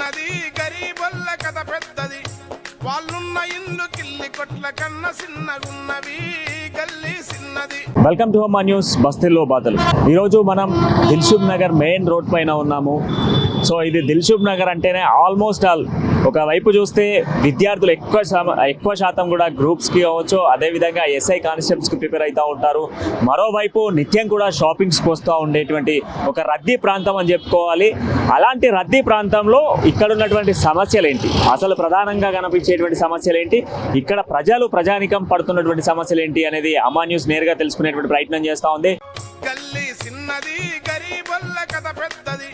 చిన్నది గరీబొల్ల కథ పెద్దది వాళ్ళున్న ఇల్లు కిల్లి కొట్ల కన్న చిన్నగున్నవి గల్లీ చిన్నది. వెల్కమ్ టు హోమా న్యూస్. బస్తీల్లో బాధలు. ఈరోజు మనం దిల్సుఖ్ నగర్ మెయిన్ రోడ్ పైన ఉన్నాము. సో ఇది దిల్సుఖ్ నగర్ అంటేనే ఆల్మోస్ట్ ఆల్ ఒకవైపు చూస్తే విద్యార్థులు ఎక్కువ శాతం కూడా గ్రూప్స్కి కావచ్చు, అదేవిధంగా ఎస్ఐ కానిస్టేబుల్స్కి ప్రిపేర్ అవుతూ ఉంటారు. మరోవైపు నిత్యం కూడా షాపింగ్స్కి వస్తూ ఉండేటువంటి ఒక రద్దీ ప్రాంతం అని చెప్పుకోవాలి. అలాంటి రద్దీ ప్రాంతంలో ఇక్కడ ఉన్నటువంటి సమస్యలు ఏంటి, అసలు ప్రధానంగా కనిపించేటువంటి సమస్యలు ఏంటి, ఇక్కడ ప్రజానికం పడుతున్నటువంటి సమస్యలు ఏంటి అనేది అమ్మా న్యూస్ నేరుగా తెలుసుకునేటువంటి ప్రయత్నం చేస్తూ ఉంది. గల్లీ చిన్నది గరీబొల్ల కథ పెద్దది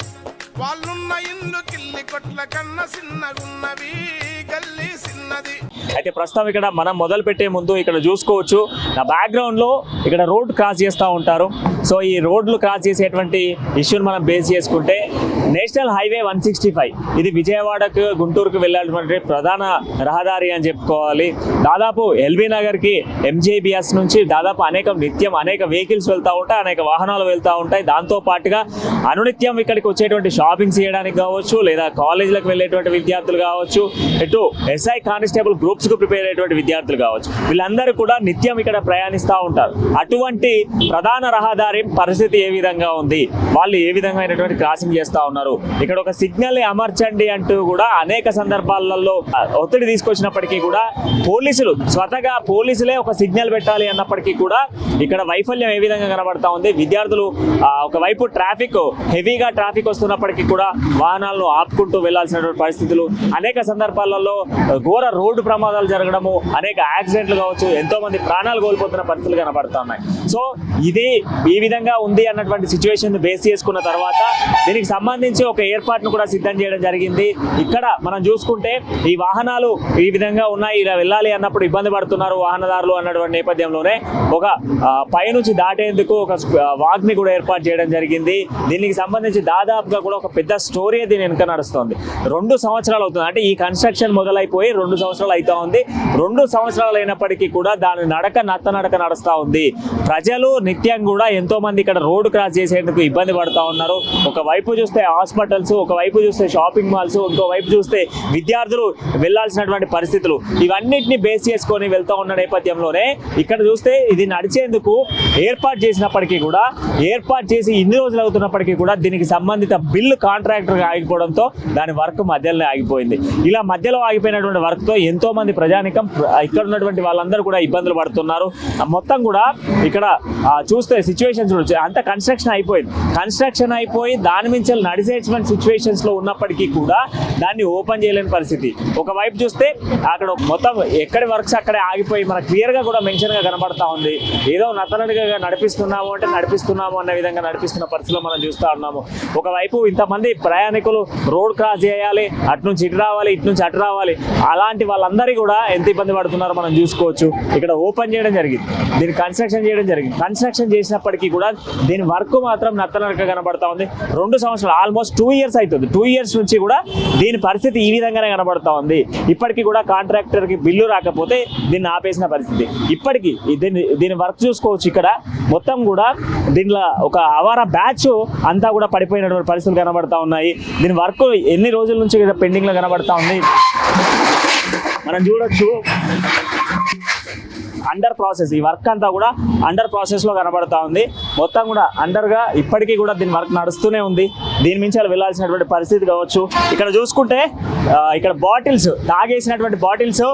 వాళ్ళున్న ఇల్లు కిల్లి కొట్ల కన్న చిన్నగున్నవి గల్లీ చిన్నది. అయితే ప్రస్తుతం ఇక్కడ మనం మొదలు పెట్టే ముందు ఇక్కడ చూసుకోవచ్చు, నా బ్యాక్గ్రౌండ్లో ఇక్కడ రోడ్ క్రాస్ చేస్తూ ఉంటారు. సో ఈ రోడ్లు క్రాస్ చేసేటువంటి ఇష్యూని మనం బేస్ చేసుకుంటే నేషనల్ హైవే 165 ఇది విజయవాడకు గుంటూరుకు వెళ్ళేటువంటి ప్రధాన రహదారి అని చెప్పుకోవాలి. దాదాపు ఎల్బీ నగర్కి ఎంజేబిఎస్ నుంచి దాదాపు నిత్యం అనేక వెహికల్స్ వెళ్తూ ఉంటాయి, అనేక వాహనాలు వెళ్తూ ఉంటాయి. దాంతో పాటుగా అనునిత్యం ఇక్కడికి వచ్చేటువంటి షాపింగ్స్ చేయడానికి కావచ్చు, లేదా కాలేజీలకు వెళ్ళేటువంటి విద్యార్థులు కావచ్చు, ఇటు ఎస్ఐ కానిస్టేబుల్ గ్రూప్స్కు ప్రిపేర్ అయ్యేటువంటి విద్యార్థులు కావచ్చు, వీళ్ళందరూ కూడా నిత్యం ఇక్కడ ప్రయాణిస్తూ ఉంటారు. అటువంటి ప్రధాన రహదారి పరిస్థితి ఏ విధంగా ఉంది, వాళ్ళు ఏ విధమైనటువంటి క్రాసింగ్ చేస్తూ ఉన్నారు, ఇక్కడ ఒక సిగ్నల్ ని అమర్చండి అంటూ కూడా అనేక సందర్భాలలో ఒత్తిడి తీసుకొచ్చినప్పటికీ కూడా స్వతగా పోలీసులే ఒక సిగ్నల్ పెట్టాలి అన్నప్పటికీ కూడా ఇక్కడ వైఫల్యం ఏ విధంగా కనబడతా ఉంది. విద్యార్థులు ఒకవైపు హెవీగా ట్రాఫిక్ వస్తున్నప్పటికీ కూడా వాహనాలను ఆపుకుంటూ వెళ్లాల్సినటువంటి పరిస్థితులు, అనేక సందర్భాలలో ఘోర రోడ్డు ప్రమాదాలు జరగడము, అనేక యాక్సిడెంట్లు కావచ్చు, ఎంతో మంది ప్రాణాలు కోల్పోతున్న పరిస్థితులు కనబడతా ఉన్నాయి. సో ఇది ఈ విధంగా ఉంది అన్నటువంటి సిచ్యువేషన్ బేస్ చేసుకున్న తర్వాత దీనికి సంబంధించి ఒక ఏర్పాటును కూడా సిద్ధం చేయడం జరిగింది. ఇక్కడ మనం చూసుకుంటే ఈ వాహనాలు ఈ విధంగా ఉన్నాయి, ఇలా వెళ్ళాలి అన్నప్పుడు ఇబ్బంది పడుతున్నారు వాహనదారులు అన్నటువంటి నేపథ్యంలోనే ఒక పైనుంచి దాటేందుకు ఒక వాక్ ని కూడా ఏర్పాటు చేయడం జరిగింది. దీనికి సంబంధించి దాదాపుగా కూడా ఒక పెద్ద స్టోరీ దీని వెనుక నడుస్తుంది. 2 సంవత్సరాలు అవుతుంది, అంటే ఈ కన్స్ట్రక్షన్ మొదలైపోయి 2 సంవత్సరాలు అవుతా ఉంది. 2 సంవత్సరాలు అయినప్పటికీ కూడా దాని నడక నడుస్తూ ఉంది. ప్రజలు నిత్యం కూడా ఎంతో మంది ఇక్కడ రోడ్డు క్రాస్ చేసేందుకు ఇబ్బంది పడుతూ ఉన్నారు. ఒకవైపు చూస్తే హాస్పిటల్స్, ఒకవైపు చూస్తే షాపింగ్ మాల్స్, ఇంకోవైపు చూస్తే విద్యార్థులు వెళ్లాల్సినటువంటి పరిస్థితులు, ఇవన్నిటిని బేస్ చేసుకొని వెళ్తూ ఉన్న నేపథ్యంలోనే ఇక్కడ చూస్తే ఇది నడిచేందుకు ఏర్పాటు చేసి ఇన్ని రోజులు అవుతున్నప్పటికీ కూడా దీనికి సంబంధిత బిల్లు కాంట్రాక్టర్ ఆగిపోవడంతో దాని వర్క్ మధ్యలోనే ఆగిపోయింది. ఇలా మధ్యలో ఆగిపోయినటువంటి వర్క్ తో ఎంతో మంది ప్రజానికం ఇక్కడ ఉన్నటువంటి వాళ్ళందరూ కూడా ఇబ్బందులు పడుతున్నారు. మొత్తం కూడా ఇక్కడ చూస్తే సిచ్యువేషన్ చూడొచ్చు, అంత కన్స్ట్రక్షన్ అయిపోయి దాని మించి నడిచేటువంటి సిచ్యువేషన్స్ లో ఉన్నప్పటికీ కూడా దాన్ని ఓపెన్ చేయలేని పరిస్థితి. ఒకవైపు చూస్తే అక్కడ మొత్తం ఎక్కడి వర్క్స్ అక్కడే ఆగిపోయి మనకు క్లియర్ గా కూడా మెన్షన్ గా కనబడతా ఉంది. ఏదో నత్తనడిగా నడిపిస్తున్నాము అన్న విధంగా నడిపిస్తున్న పరిస్థితిలో మనం చూస్తూ ఉన్నాము. ఒకవైపు ఇంతమంది ప్రయాణికులు రోడ్ క్రాస్ చేయాలి, అటు నుంచి ఇటు రావాలి, ఇటు నుంచి అటు రావాలి, అలాంటి వాళ్ళందరూ కూడా ఎంత ఇబ్బంది పడుతున్నారో మనం చూసుకోవచ్చు. ఇక్కడ ఓపెన్ చేయడం జరిగింది, దీన్ని కన్స్ట్రక్షన్ చేయడం జరిగింది. కన్స్ట్రక్షన్ చేసినప్పటికీ కూడా దీని వర్క్ మాత్రం నత్తనడక కనబడతా ఉంది. 2 సంవత్సరాలు ఆల్మోస్ట్ 2 years అవుతుంది. 2 years నుంచి కూడా దీని పరిస్థితి ఈ విధంగానే కనబడతా ఉంది. ఇప్పటికీ కూడా కాంట్రాక్టర్ కి బిల్లు రాకపోతే దీన్ని ఆపేసిన పరిస్థితి. ఇప్పటికీ దీని వర్క్ చూసుకోవచ్చు. ఇక్కడ మొత్తం కూడా దీనిలో ఒక అవార బ్యాచ్ అంతా కూడా పడిపోయినటువంటి పరిస్థితులు కనబడతా ఉన్నాయి. దీని వర్క్ ఎన్ని రోజుల నుంచి పెండింగ్ లో కనబడతా ఉంది. మనం చూడొచ్చు అండర్ ప్రాసెస్, ఈ వర్క్ అంతా కూడా అండర్ ప్రాసెస్ లో కనబడతా ఉంది. మొత్తం కూడా అండర్ గా ఇప్పటికీ కూడా దీని వర్క్ నడుస్తూనే ఉంది. దీని మించి వెళ్ళాల్సినటువంటి పరిస్థితి కావచ్చు. ఇక్కడ చూసుకుంటే ఇక్కడ బాటిల్స్, తాగేసినటువంటి బాటిల్స్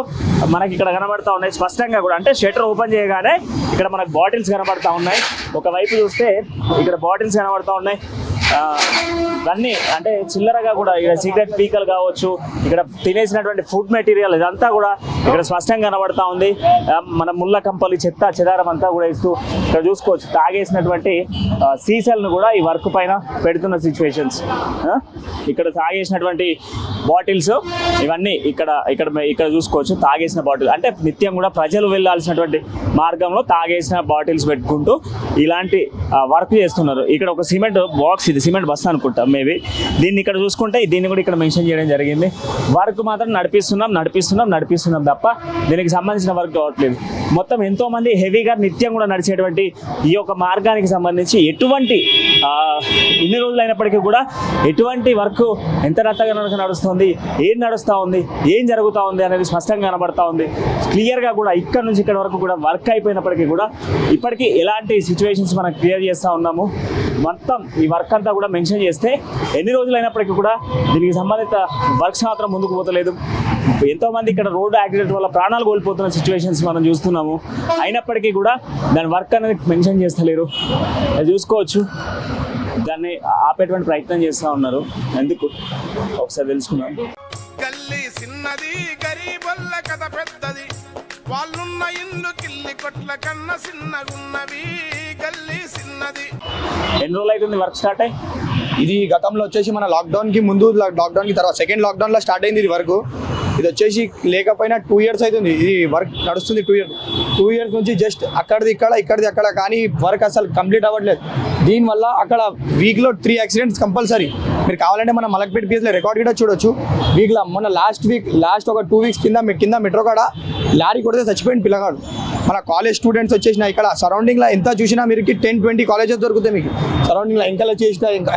మనకి ఇక్కడ కనబడతా ఉన్నాయి స్పష్టంగా కూడా. అంటే షట్టర్ ఓపెన్ చేయగానే ఇక్కడ మనకు బాటిల్స్ కనబడతా ఉన్నాయి. ఒకవైపు చూస్తే ఇక్కడ బాటిల్స్ కనబడతా ఉన్నాయి. అన్నీ అంటే చిల్లరగా కూడా ఇక్కడ సిగరెట్ పీకలు కావచ్చు, ఇక్కడ తినేసినటువంటి ఫుడ్ మెటీరియల్ ఇదంతా కూడా ఇక్కడ స్పష్టంగా కనబడతా ఉంది. మన ముళ్ళ కంపలి చెదారం అంతా కూడా ఇస్తూ ఇక్కడ చూసుకోవచ్చు. తాగేసినటువంటి సీసాలను కూడా ఈ వర్క్ పైన పెడుతున్న సిచ్యువేషన్స్. ఇక్కడ తాగేసినటువంటి బాటిల్స్ ఇవన్నీ ఇక్కడ చూసుకోవచ్చు. తాగేసిన బాటిల్ అంటే నిత్యం కూడా ప్రజలు వెళ్ళాల్సినటువంటి మార్గంలో తాగేసిన బాటిల్స్ పెట్టుకుంటూ ఇలాంటి వర్క్ చేస్తున్నారు. ఇక్కడ ఒక సిమెంట్ బాక్స్, ఇది సిమెంట్ బస్ అనుకుంటా మేబీ. దీన్ని ఇక్కడ చూసుకుంటే దీన్ని కూడా ఇక్కడ మెన్షన్ చేయడం జరిగింది. వర్క్ మాత్రం నడిపిస్తున్నాం తప్ప దీనికి సంబంధించిన వర్క్ కావట్లేదు. మొత్తం ఎంతో మంది హెవీగా నిత్యం కూడా నడిచేటువంటి ఈ యొక్క మార్గానికి సంబంధించి ఎటువంటి ఇన్ని రోజులు అయినప్పటికీ కూడా ఎటువంటి వర్క్ ఎంత రద్దగా నడుస్తుంది, ఏం నడుస్తూ ఉంది, ఏం జరుగుతూ ఉంది అనేది స్పష్టంగా కనబడతా ఉంది. క్లియర్గా కూడా ఇక్కడ నుంచి ఇక్కడ వరకు కూడా వర్క్ అయిపోయినప్పటికీ కూడా ఇప్పటికీ ఎలాంటి సిచ్యువేషన్స్ మనం క్లియర్ చేస్తూ ఉన్నాము. మొత్తం ఈ వర్క్ అంతా కూడా మెన్షన్ చేస్తే ఎన్ని రోజులు అయినప్పటికీ కూడా దీనికి సంబంధిత వర్క్స్ మాత్రం ముందుకు పోతలేదు. ఎంతోమంది ఇక్కడ రోడ్డు యాక్సిడెంట్ వల్ల ప్రాణాలు కోల్పోతున్న సిచ్యువేషన్స్ మనం చూస్తున్నాము. అయినప్పటికీ కూడా దాని వర్క్ అనేది మెన్షన్ చేస్తలేరు. చూసుకోవచ్చు, దాన్ని ఆపేటువంటి ప్రయత్నం చేస్తూ ఉన్నారు. ఎందుకు ఒకసారి తెలుసుకున్నాం. గల్లీ చిన్నది గరీబొల్ల కథ పెద్దది, వాళ్ళున్న ఇల్లు కిల్లి కొట్ల కన్న చిన్నగున్నవి, గల్లీ చిన్నది. ఎన్ని రోజులు అవుతుంది వర్క్ స్టార్ట్ అయ్యి? ఇది గతంలో వచ్చేసి మన లాక్డౌన్కి ముందు, లాక్డౌన్కి తర్వాత సెకండ్ లాక్డౌన్లో స్టార్ట్ అయింది ఇది వర్క్. ఇది వచ్చేసి లేకపోయినా 2 years అవుతుంది ఇది వర్క్ నడుస్తుంది. 2 years నుంచి జస్ట్ అక్కడిది అక్కడ కానీ వర్క్ అసలు కంప్లీట్ అవ్వట్లేదు. దీనివల్ల అక్కడ వీక్లో 3 accidents కంపల్సరీ. మీరు కావాలంటే మన మలక్పేట పిఎస్లో రికార్డ్ కూడా చూడొచ్చు. వీక్లో మొన్న లాస్ట్ ఒక 2 weeks కింద మెట్రో కాడ లారీ కొడితే చచ్చిపోయిన పిల్లగాడు. మన కాలేజ్ స్టూడెంట్స్ వచ్చేసిన ఇక్కడ సరౌండింగ్లో ఎంత చూసినా మీరు 10-20 కాలేజెస్ దొరుకుతాయి మీకు. సరౌండింగ్లో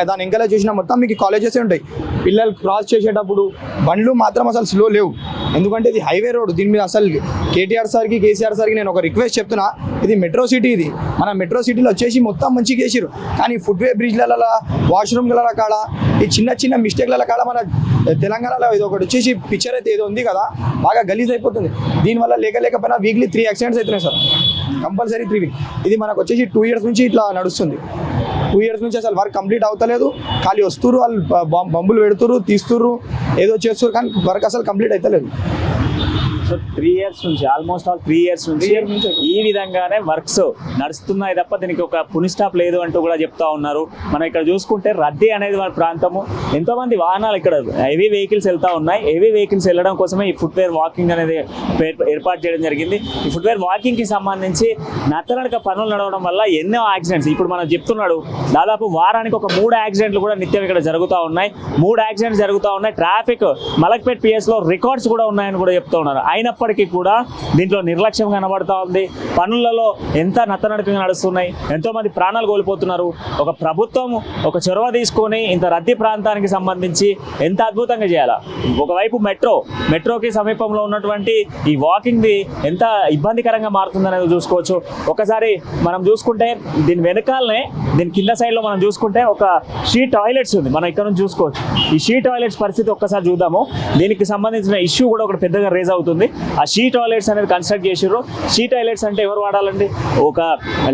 దాని ఎంకలా చూసినా మొత్తం మీకు కాలేజెస్ ఉంటాయి. పిల్లలు క్రాస్ చేసేటప్పుడు బండ్లు మాత్రం అసలు స్లో లేవు, ఎందుకంటే ఇది హైవే రోడ్. దీని మీద అసలు కేటీఆర్ సార్కి, కేసీఆర్ సార్కి నేను ఒక రిక్వెస్ట్ చెప్తున్నా. ఇది మెట్రో సిటీ, ఇది మన మెట్రో సిటీలో వచ్చేసి మొత్తం మంచిగా చేసిరు, కానీ ఫుట్వే బ్రిడ్జ్ల, వాష్రూమ్ల కాడ ఈ చిన్న మిస్టేక్ల కాడ మన తెలంగాణలో ఇది ఒకటి వచ్చేసి పిక్చర్ అయితే ఏదో ఉంది కదా, బాగా గలీజ్ అయిపోతుంది. దీనివల్ల లేకపోయినా వీక్లీ 3 accidents అవుతున్నాయి సార్, కంపల్సరీ 3 weeks. ఇది మనకు వచ్చేసి 2 years నుంచి ఇట్లా నడుస్తుంది. 2 years నుంచి అసలు వర్క్ కంప్లీట్ అవుతలేదు. ఖాళీ వస్తురు, వాళ్ళు బంబులు పెడుతురు, తీస్తుర్రు, ఏదో చేస్తున్నారు, కానీ వర్క్ అసలు కంప్లీట్ అవుతలేదు. సో 3 years నుంచి, ఆల్మోస్ట్ ఆల్ 3 years నుంచి ఈ విధంగానే వర్క్స్ నడుస్తున్నాయి తప్ప దీనికి ఒక పుని స్టాప్ లేదు అంటూ కూడా చెప్తా ఉన్నారు. మనం ఇక్కడ చూసుకుంటే రద్దీ అనేది మన ప్రాంతము, ఎంతోమంది వాహనాలు ఇక్కడ హెవీ వెహికల్స్ వెళ్తూ ఉన్నాయి. హెవీ వెహికల్స్ వెళ్ళడం కోసమే ఈ ఫుట్వేర్ వాకింగ్ అనేది ఏర్పాటు చేయడం జరిగింది. ఈ ఫుట్వేర్ వాకింగ్కి సంబంధించి నత్తనడక పనులు నడవడం వల్ల ఎన్నో యాక్సిడెంట్స్, ఇప్పుడు మనం చెప్తున్నాడు దాదాపు వారానికి ఒక 3 accidents కూడా నిత్యం ఇక్కడ జరుగుతూ ఉన్నాయి. 3 accidents జరుగుతూ ఉన్నాయి. ట్రాఫిక్ మలక్పేట పిఎస్లో రికార్డ్స్ కూడా ఉన్నాయని కూడా చెప్తూ ఉన్నారు. అయినప్పటికీ కూడా దీంట్లో నిర్లక్ష్యం కనబడతా ఉంది. పనులలో ఎంత నత్తనడకగా నడుస్తున్నాయి, ఎంతోమంది ప్రాణాలు కోల్పోతున్నారు. ఒక ప్రభుత్వం ఒక చొరవ తీసుకొని ఇంత రద్దీ ప్రాంతానికి సంబంధించి ఎంత అద్భుతంగా చేయాలా. ఒకవైపు మెట్రోకి సమీపంలో ఉన్నటువంటి ఈ వాకింగ్ది ఎంత ఇబ్బందికరంగా మారుతుందనేది చూసుకోవచ్చు. ఒకసారి మనం చూసుకుంటే దీని వెనకాలనే, దీని కింద సైడ్లో మనం చూసుకుంటే ఒక షీ టాయిలెట్స్ ఉంది. మనం ఇక్కడ నుంచి చూసుకోవచ్చు. ఈ షీ టాయిలెట్స్ పరిస్థితి ఒక్కసారి చూద్దాము. దీనికి సంబంధించిన ఇష్యూ కూడా ఒకటి పెద్దగా రేజ్ అవుతుంది. ఆ షీ టాయిలెట్స్ అనేది కన్స్ట్రక్ట్ చేసిర్రు. షీ టాయిలెట్స్ అంటే ఎవరు వాడాలండి? ఒక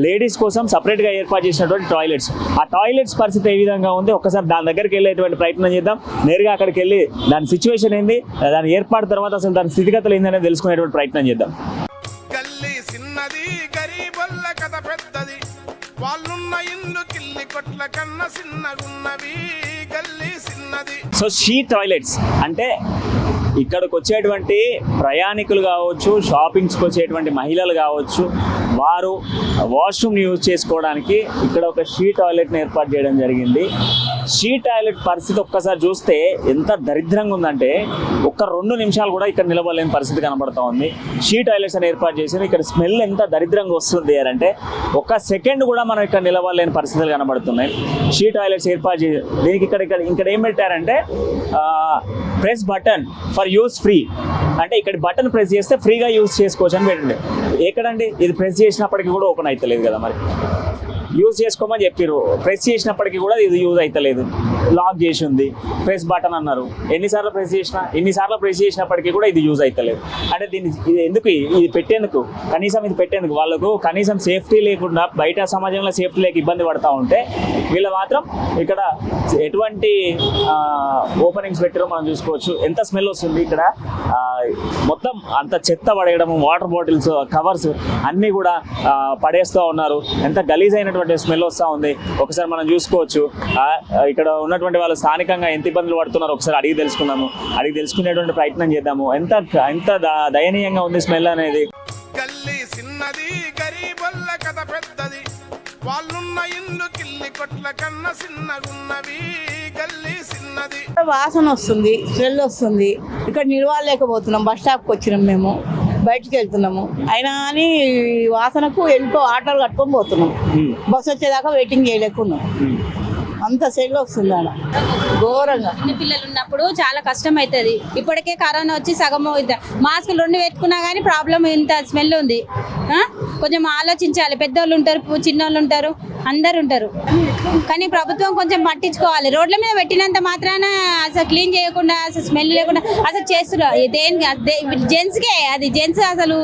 లేడీస్ కోసం సపరేట్గా ఏర్పాటు చేసినటువంటి టాయిలెట్స్. ఆ టాయిలెట్స్ పరిస్థితి ఏ విధంగా ఉంది ఒకసారి దాని దగ్గరికి వెళ్ళేటువంటి ప్రయత్నం చేద్దాం. నేరుగా అక్కడికి వెళ్ళి దాని సిచ్యువేషన్ ఏంది, దాని ఏర్పాటు తర్వాత అసలు దాని స్థితిగతులు ఏందనేది తెలుసుకునేటువంటి ప్రయత్నం చేద్దాం. గల్లీ చిన్నది గరీబొల్ల కథ పెద్దది, వాళ్ళున్న ఇల్లు కిల్లి కొట్ల కన్న చిన్నగున్నవి, గల్లీ చిన్నది. సో షీ టాయిలెట్స్ అంటే ఇక్కడికి వచ్చేటువంటి ప్రయాణికులు కావచ్చు, షాపింగ్స్కి వచ్చేటువంటి మహిళలు కావచ్చు, వారు వాష్రూమ్ యూజ్ చేసుకోవడానికి ఇక్కడ ఒక షీ టాయిలెట్ని ఏర్పాటు చేయడం జరిగింది. షీ టాయిలెట్ పరిస్థితి ఒక్కసారి చూస్తే ఎంత దరిద్రంగా ఉందంటే ఒక్క 2 నిమిషాలు కూడా ఇక్కడ నిలబడలేని పరిస్థితి కనబడుతూ ఉంది. షీ టాయిలెట్స్ అని ఏర్పాటు చేసి ఇక్కడ స్మెల్ ఎంత దరిద్రంగా వస్తుంది అంటే ఒక్క సెకండ్ కూడా మనం ఇక్కడ నిలబడలేని పరిస్థితులు కనబడుతున్నాయి. షీ టాయిలెట్స్ ఏర్పాటు చేసి దీనికి ఇక్కడ ఏం పెట్టారంటే press button for use free, అంటే ఇక్కడ బటన్ ప్రెస్ చేస్తే ఫ్రీగా యూజ్ చేసుకోవచ్చు అని పెట్టండి. ఎక్కడండి ఇది ప్రెస్ చేసినప్పటికీ కూడా ఓపెన్ అవుతలేదు కదా, మరి యూజ్ చేసుకోమని చెప్పారు. ప్రెస్ చేసినప్పటికీ కూడా ఇది యూజ్ అవుతలేదు, లాక్ చేసి ఉంది. ప్రెస్ బటన్ అన్నారు, ఎన్నిసార్లు ప్రెస్ చేసినప్పటికీ కూడా ఇది యూజ్ అవుతలేదు. అంటే దీన్ని ఇది ఎందుకు, ఇది పెట్టేందుకు, కనీసం ఇది పెట్టేందుకు వాళ్ళకు కనీసం సేఫ్టీ లేకుండా బయట సమాజంలో సేఫ్టీ లేక ఇబ్బంది పడుతూ ఉంటే వీళ్ళు మాత్రం ఇక్కడ ఎటువంటి ఓపెనింగ్స్ పెట్టారో మనం చూసుకోవచ్చు. ఎంత స్మెల్ వస్తుంది ఇక్కడ, మొత్తం అంత చెత్త పడేయడము, వాటర్ బాటిల్స్, కవర్స్ అన్నీ కూడా పడేస్తూ ఉన్నారు. ఎంత గలీజ్ అయినటువంటి స్మెల్ వస్తూ ఉంది. ఒకసారి మనం చూసుకోవచ్చు. ఇక్కడ ఉన్నటువంటి వాళ్ళు స్థానికంగా ఎంత ఇబ్బందులు పడుతున్నారో ఒకసారి అడిగి తెలుసుకునేటువంటి ప్రయత్నం చేద్దాము. ఎంత దయనీయంగా ఉంది స్మెల్ అనేది. గల్లీ చిన్నది గరీబొల్ల కథ పెద్దది, వాళ్ళున్న ఇల్లు కిల్లి కొట్ల కన్న చిన్నగున్నవి, గల్లీ చిన్నది. వాసన వస్తుంది, స్మెల్ వస్తుంది. ఇక్కడ నిలవలేకపోతున్నాం. బస్ స్టాప్కి వచ్చినాం మేము. బయటికి వెళ్తున్నాము అయినా అని వాసనకు ఎంతో ఆటోలు కట్టుకొని పోతున్నాం. బస్సు వచ్చేదాకా వెయిటింగ్ చేయలేకున్నాం. అంత సెల్ వస్తుంది ఆడ ఘోరంగా. చిన్న పిల్లలు ఉన్నప్పుడు చాలా కష్టం అవుతుంది. ఇప్పటికే కరోనా వచ్చి సగం మాస్కులు 2 పెట్టుకున్నా కానీ ప్రాబ్లం ఇంత స్మెల్ ఉంది. కొంచెం ఆలోచించాలి. పెద్దోళ్ళు ఉంటారు, చిన్నోళ్ళు ఉంటారు, అందరు ఉంటారు. కానీ ప్రభుత్వం కొంచెం పట్టించుకోవాలి. రోడ్ల మీద పెట్టినంత మాత్రాన అసలు క్లీన్ చేయకుండా, అసలు స్మెల్ లేకుండా అసలు చేస్తున్నారు. దేనికి జెంట్స్కే అది జెంట్స్ అసలు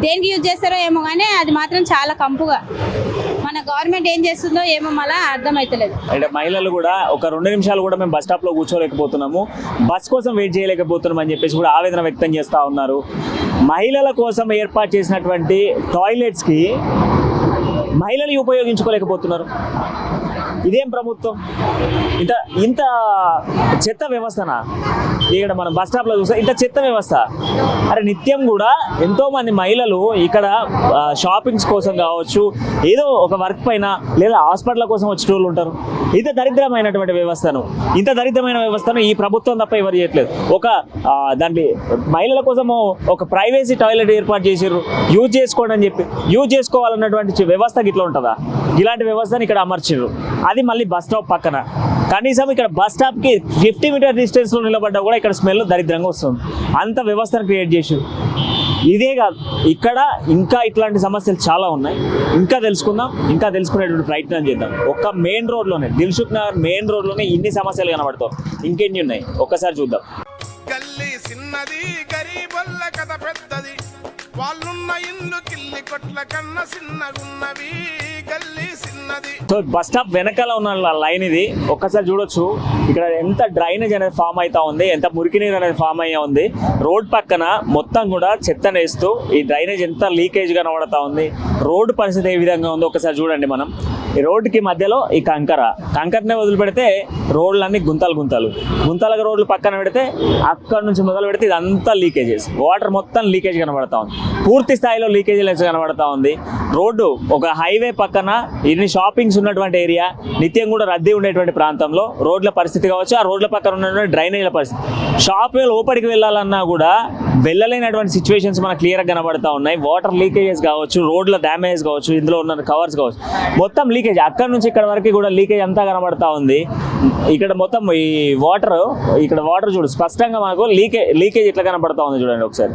దేనికి యూజ్ చేస్తారో ఏమో కానీ అది మాత్రం చాలా కంపుగా. మన గవర్నమెంట్ ఏం చేస్తుందో ఏమో మళ్ళీ అర్థమవుతలేదు. అంటే మహిళలు కూడా ఒక 2 నిమిషాలు కూడా మేము బస్ స్టాప్ లో కూర్చోలేకపోతున్నాము, బస్ కోసం వెయిట్ చేయలేకపోతున్నాం అని చెప్పేసి కూడా ఆవేదన వ్యక్తం చేస్తూ ఉన్నారు. మహిళల కోసం ఏర్పాటు చేసినటువంటి టాయిలెట్స్ కి మహిళలు ఉపయోగించుకోలేకపోతున్నారు. ఇదేం ప్రభుత్వం? ఇంత చెత్త వ్యవస్థనా? ఇక్కడ మనం బస్ స్టాప్లో చూస్తే ఇంత చెత్త వ్యవస్థ. అరే నిత్యం కూడా ఎంతో మంది మహిళలు ఇక్కడ షాపింగ్స్ కోసం కావచ్చు, ఏదో ఒక వర్క్ పైన లేదా హాస్పిటల్ కోసం వచ్చే వాళ్ళు ఉంటారు. ఇంత దరిద్రమైనటువంటి వ్యవస్థను ఈ ప్రభుత్వం తప్ప ఎవరు చేయట్లేదు. దాన్ని మహిళల కోసము ఒక ప్రైవేసీ టాయిలెట్ ఏర్పాటు చేసారు, యూజ్ చేసుకోండి అని చెప్పి. యూజ్ చేసుకోవాలన్నటువంటి వ్యవస్థ ఇట్లా ఉంటుందా? ఇలాంటి వ్యవస్థను ఇక్కడ అమర్చారు. అది మళ్ళీ బస్ స్టాప్ పక్కన. కనీసం ఇక్కడ బస్ స్టాప్కి 50 మీటర్ డిస్టెన్స్లో నిలబడ్డా కూడా ఇక్కడ స్మెల్ దరిద్రంగా వస్తుంది. అంత వ్యవస్థను క్రియేట్ చేసి. ఇదే కాదు, ఇక్కడ ఇంకా ఇట్లాంటి సమస్యలు చాలా ఉన్నాయి. ఇంకా తెలుసుకునేటువంటి ప్రయత్నం చేద్దాం. ఒక్క మెయిన్ రోడ్లోనే, దిల్సుఖ్ నగర్ మెయిన్ రోడ్లోనే ఇన్ని సమస్యలు కనబడతాయి. ఇంకెన్ని ఉన్నాయి ఒక్కసారి చూద్దాం. గల్లీ చిన్నది, గరీబొల్ల కథ పెద్దది. వాళ్ళున్న ఇల్లు కిల్లి కొట్ల కన్న చిన్నగున్నవి. గల్లీ చిన్నది. సో బస్ స్టాప్ వెనకాల ఉన్న లైన్ ఇది. ఒక్కసారి చూడొచ్చు ఇక్కడ ఎంత డ్రైనేజ్ అనేది ఫామ్ అవుతా ఉంది, ఎంత మురికి నీరు అనేది ఫామ్ అయ్యా ఉంది. రోడ్ పక్కన మొత్తం కూడా చెత్తనేస్తూ ఈ డ్రైనేజ్ ఎంత లీకేజ్ కనబడతా ఉంది. రోడ్డు పరిస్థితి ఏ విధంగా ఉందో ఒకసారి చూడండి. మనం ఈ రోడ్డుకి మధ్యలో ఈ కంకరనే వదిలిపెడితే రోడ్లన్నీ గుంతలుగా రోడ్లు పక్కన పెడితే అక్కడ నుంచి మొదలు పెడితే ఇదంతా లీకేజెస్. వాటర్ మొత్తం లీకేజ్ కనబడతా ఉంది, పూర్తి స్థాయిలో లీకేజెస్ కనబడతా ఉంది. రోడ్డు ఒక హైవే పక్కన ఇన్ని షాపింగ్స్ ఉన్నటువంటి ఏరియా, నిత్యం కూడా రద్దీ ఉండేటువంటి ప్రాంతంలో రోడ్ల పరిస్థితి కావచ్చు, ఆ రోడ్ల పక్కన ఉన్నటువంటి డ్రైనేజ్ల పరిస్థితి. షాప్ లోపలికి వెళ్ళాలన్నా కూడా వెళ్ళలేనటువంటి సిచ్యువేషన్స్ మనకు క్లియర్గా కనబడతా ఉన్నాయి. వాటర్ లీకేజెస్ కావచ్చు, రోడ్ల డ్యామేజ్ కావచ్చు, ఇందులో ఉన్న కవర్స్ కావచ్చు, మొత్తం లీకేజ్ అక్కడ నుంచి ఇక్కడ వరకు కూడా లీకేజ్ అంతా కనబడతా ఉంది. ఇక్కడ మొత్తం ఈ వాటర్ చూడు స్పష్టంగా మనకు లీకేజ్ ఇట్లా కనబడతా ఉంది. చూడండి ఒకసారి,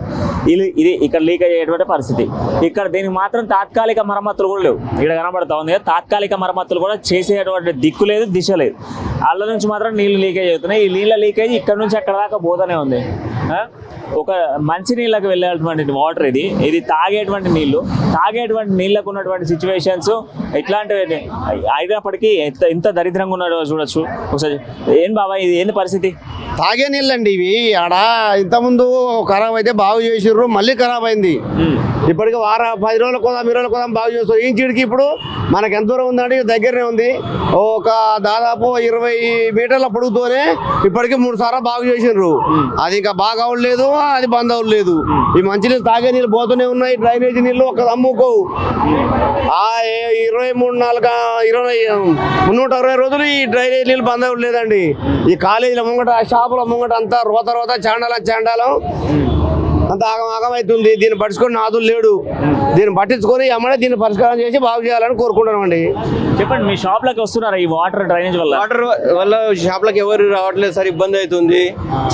ఇది ఇక్కడ లీకేజ్ అయ్యేటువంటి పరిస్థితి. ఇక్కడ దీనికి మాత్రం తాత్కాలిక మరమ్మతులు కూడా లేవు. ఇక్కడ కనబడతా ఉంది తాత్కాలిక మరమ్మతులు కూడా చేసేటువంటి దిక్కు లేదు, దిశ లేదు. వాళ్ళ నుంచి మాత్రం నీళ్లు లీకేజ్ అవుతున్నాయి. ఈ నీళ్ళ లీకేజ్ ఇక్కడ నుంచి అక్కడ దాకా పోతూనే ఉంది. ఒక మంచి నీళ్ళకి వెళ్ళేటువంటి వాటర్ ఇది తాగేటువంటి నీళ్ళకు ఉన్నటువంటి సిచ్యువేషన్స్ ఇట్లాంటివి అయినప్పటికీ ఎంత దరిద్రంగా ఉన్నాడో చూడొచ్చు ఒకసారి. ఏం బాబా ఇది ఏంది పరిస్థితి? తాగే నీళ్ళండి ఇవి. ఆడ ఇంతకుముందు ఖరాబ్ అయితే బాగు చేసిర్రు, మళ్ళీ ఖరాబ్ అయింది. ఇప్పటికి 10 రోజుల కోసం 20 రోజుల కోసం బాగు చేస్తారు. ఈ చీడికి ఇప్పుడు మనకు ఎంత దూరం ఉందండి, దగ్గరనే ఉంది. ఒక దాదాపు 20 మీటర్ల పొడుగుతోనే ఇప్పటికీ 3 సార్లు బాగు చేసిండ్రు. అది ఇంకా బాగా అవ్వలేదు, అది బంద్ అవ్వలేదు. ఈ మంచినీళ్ళు తాగే నీళ్ళు పోతూనే ఉన్నాయి. డ్రైనేజీ నీళ్ళు ఒక అమ్ముకోవు. 360 రోజులు ఈ డ్రైనేజ్ నీళ్ళు బంద్ అవ్వలేదండి. ఈ కాలేజీల ముంగట, షాపుల ముంగట అంతా రోత చాండాలం అంత ఆగమవుతుంది. దీన్ని పట్టించుకొని నాదులు లేడు. దీన్ని పట్టించుకొని అమ్మడే దీన్ని పరిష్కారం చేసి బాగు చేయాలని కోరుకుంటున్నామండి. చెప్పండి, మీ షాప్లోకి వస్తున్నారా ఈ వాటర్ డ్రైనేజ్ వల్ల? వాటర్ వల్ల షాప్లోకి ఎవరు రావట్లేదు సార్, ఇబ్బంది అవుతుంది.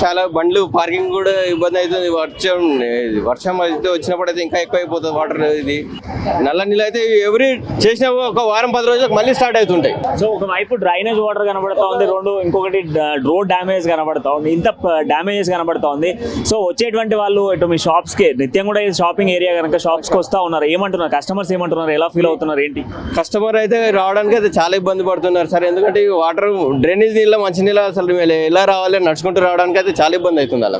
చాలా బండ్లు పార్కింగ్ కూడా ఇబ్బంది అవుతుంది. వర్షం అయితే వచ్చినప్పుడు అయితే ఇంకా ఎక్కువ అయిపోతుంది వాటర్. ఇది నల్ల నీళ్ళు అయితే ఎవరి చేసిన ఒక వారం 10 రోజులకు మళ్ళీ స్టార్ట్ అవుతుంటాయి. సో ఒకవైపు డ్రైనేజ్ వాటర్ కనబడతా ఉంది, ఇంకొకటి రోడ్ డ్యామేజ్ కనబడతా ఉంది, ఇంత డ్యామేజెస్ కనబడతా ఉంది. సో వచ్చేటువంటి వాళ్ళు మీ షాప్స్ కి నిత్యం కూడా షాపింగ్ ఏరియా కనుక షాప్స్ కి వస్తా ఉన్నారు, ఏమంటున్నారు కస్టమర్స్? ఏమంటున్నారు, ఎలా ఫీల్ అవుతున్నారు, ఏంటి? కస్టమర్ అయితే రావడానికి అయితే చాలా ఇబ్బంది పడుతున్నారు సార్. ఎందుకంటే వాటర్ డ్రైనేజ్ నీళ్ళ మంచి నీళ్ళ అసలు ఎలా రావాలి, నడుచుకుంటూ రావడానికి అయితే చాలా ఇబ్బంది అవుతుంది. అలా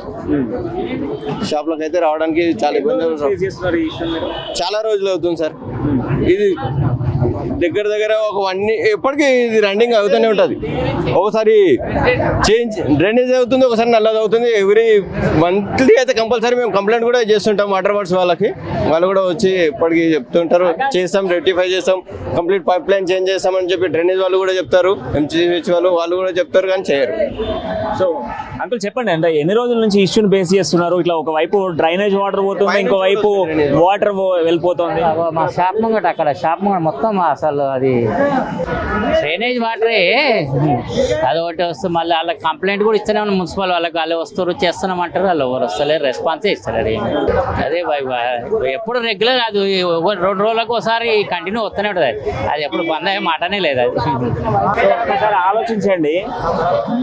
షాప్లకు అయితే రావడానికి చాలా ఇబ్బంది, చాలా రోజులు అవుతుంది సార్. ఇది దగ్గర దగ్గర ఒక 1 ఎప్పటికీ ఇది రన్నింగ్ అవుతూనే ఉంటుంది. ఒకసారి చేంజ్ డ్రైనేజ్ అవుతుంది, ఒకసారి నల్లది అవుతుంది. ఎవ్రీ మంత్లీ అయితే కంపల్సరీ మేము కంప్లైంట్ కూడా చేస్తుంటాం వాటర్ వర్క్స్ వాళ్ళకి. వాళ్ళు కూడా వచ్చి ఎప్పటికీ చెప్తుంటారు, చేస్తాం, రెక్టిఫై చేస్తాం, కంప్లీట్ పైప్ లైన్ చేంజ్ చేస్తామని చెప్పి డ్రైనేజ్ వాళ్ళు కూడా చెప్తారు, ఎంసీహెచ్ వాళ్ళు కూడా చెప్తారు, కానీ చేయరు. సో అంకుల్ చెప్పండి, అంటే ఎన్ని రోజుల నుంచి ఇష్యూని బేస్ చేస్తున్నారు? ఇట్లా ఒకవైపు డ్రైనేజ్ వాటర్ పోతుంది, ఇంకోవైపు వాటర్ వెళ్ళిపోతుంది. మా షాప్ ముంగట అక్కడ షాప్ ముంగట మొత్తం అసలు అది డ్రైనేజ్ వాటరే అది ఒకటి వస్తుంది. మళ్ళీ వాళ్ళకి కంప్లైంట్ కూడా ఇస్తూనే ఉన్నాం మున్సిపల్ వాళ్ళకి. వాళ్ళు వస్తారు చేస్తున్నామంటారు, వాళ్ళు ఎవరు వస్తలేరు, రెస్పాన్సే ఇస్తలేరు. అదే ఎప్పుడు రెగ్యులర్ అది 2 రోజులకు ఒకసారి కంటిన్యూ వస్తూనే ఉంటుంది. అది ఎప్పుడు బంద్ అయ్యే మాటనే లేదు. అది ఒకసారి ఆలోచించండి,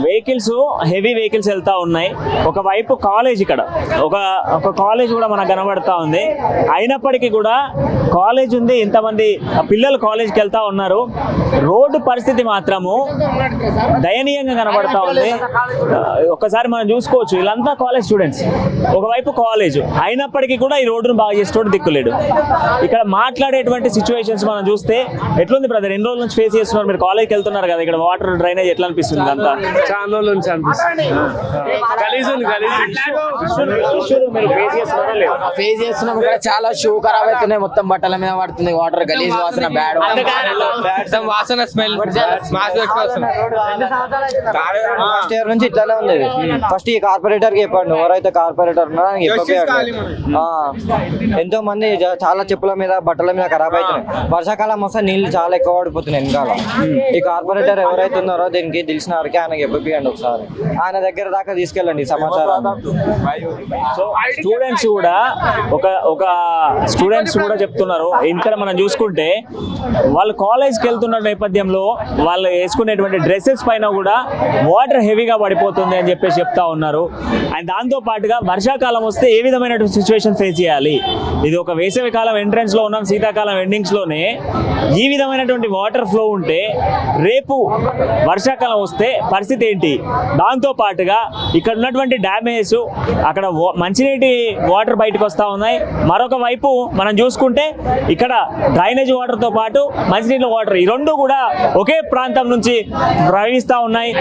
వెహికల్స్ హెవీ వెహికల్స్ వెళ్తా ఉన్నాయి. ఒకవైపు కాలేజ్, ఇక్కడ ఒక కాలేజ్ కూడా మనకు కనబడతా ఉంది. అయినప్పటికీ కూడా కాలేజ్ ఉంది, ఇంతమంది పిల్లలు కాలేజ్కి వెళ్తా ఉన్నారు. రోడ్డు పరిస్థితి మాత్రము దయనీయంగా కనబడతా ఉంది. ఒక్కసారి మనం చూసుకోవచ్చు, వీళ్ళంతా కాలేజ్ స్టూడెంట్స్, ఒకవైపు కాలేజ్ అయినప్పటికీ కూడా ఈ రోడ్డును బాగా చేసేటోడు దిక్కులేడు. ఇక్కడ మాట్లాడేటువంటి సిచ్యువేషన్స్ మనం చూస్తే ఎట్లుంది బ్రదర్? ఎన్ని రోజుల నుంచి ఫేస్ చేస్తున్నారు? మీరు కాలేజ్కి వెళ్తున్నారు కదా, ఇక్కడ వాటర్ డ్రైనేజ్ ఎట్లా అనిపిస్తుంది? అంతా చాలా రోజుల నుంచి అనిపిస్తుంది. ఫేస్ చేస్తున్నాం. ఇక్కడ చాలా షూ ఖరాబ్ అవుతున్నాయి, మొత్తం బట్టల మీద పడుతుంది వాటర్, గలీజ్ వాసన, బ్యాడ్ వాసన, స్మెల్. ఫస్ట్ ఇయర్ నుంచి ఇట్లానే ఉంది. ఫస్ట్ ఈ కార్పొరేటర్ కి చెప్పండి, ఎవరైతే కార్పొరేటర్ ఉన్నారో ఎంతో మంది చాలా చెప్పుల మీద బట్టల మీద ఖరాబ్ అవుతున్నాయి. వర్షాకాలం వస్తే నీళ్లు చాలా ఎక్కువ పడిపోతున్నాయి వెనకాల. ఈ కార్పొరేటర్ ఎవరైతే ఉన్నారో దీనికి తెలిసిన వారికి ఆయనకి చెప్పియండి, ఒకసారి ఆయన దగ్గర దాకా తీసుకెళ్ళండి సమాచారం. సో స్టూడెంట్స్ కూడా ఒక స్టూడెంట్స్ కూడా చెప్తున్నారు. ఇక్కడ మనం చూసుకుంటే వాళ్ళు కాలేజ్కి వెళ్తున్న నేపథ్యంలో వాళ్ళు వేసుకునేటువంటి డ్రెస్సెస్ పైన కూడా వాటర్ హెవీగా పడిపోతుంది అని చెప్పేసి చెప్తా ఉన్నారు. అండ్ దాంతో పాటుగా వర్షాకాలం వస్తే ఏ విధమైనటువంటి సిచ్యువేషన్ ఫేస్ చేయాలి? ఇది ఒక వేసవి కాలం ఎంట్రన్స్ లో ఉన్నాం, శీతాకాలం ఎండింగ్స్ లోనే ఈ విధమైనటువంటి వాటర్ ఫ్లో ఉంటే రేపు వర్షాకాలం వస్తే పరిస్థితి ఏంటి? దాంతో పాటుగా ఇక్కడ ఉన్నటువంటి డ్యామేజ్, అక్కడ మంచినీటి వాటర్ బయటకు వస్తూ ఉన్నాయి. మరొక వైపు మనం చూసుకుంటే ఇక్కడ డ్రైనేజ్ వాటర్తో పాటు మంచినీళ్ళ వాటర్, ఈ రెండు కూడా ఒకే ప్రాంతం నుంచి ప్రవహిస్తూ ఉన్నాయి.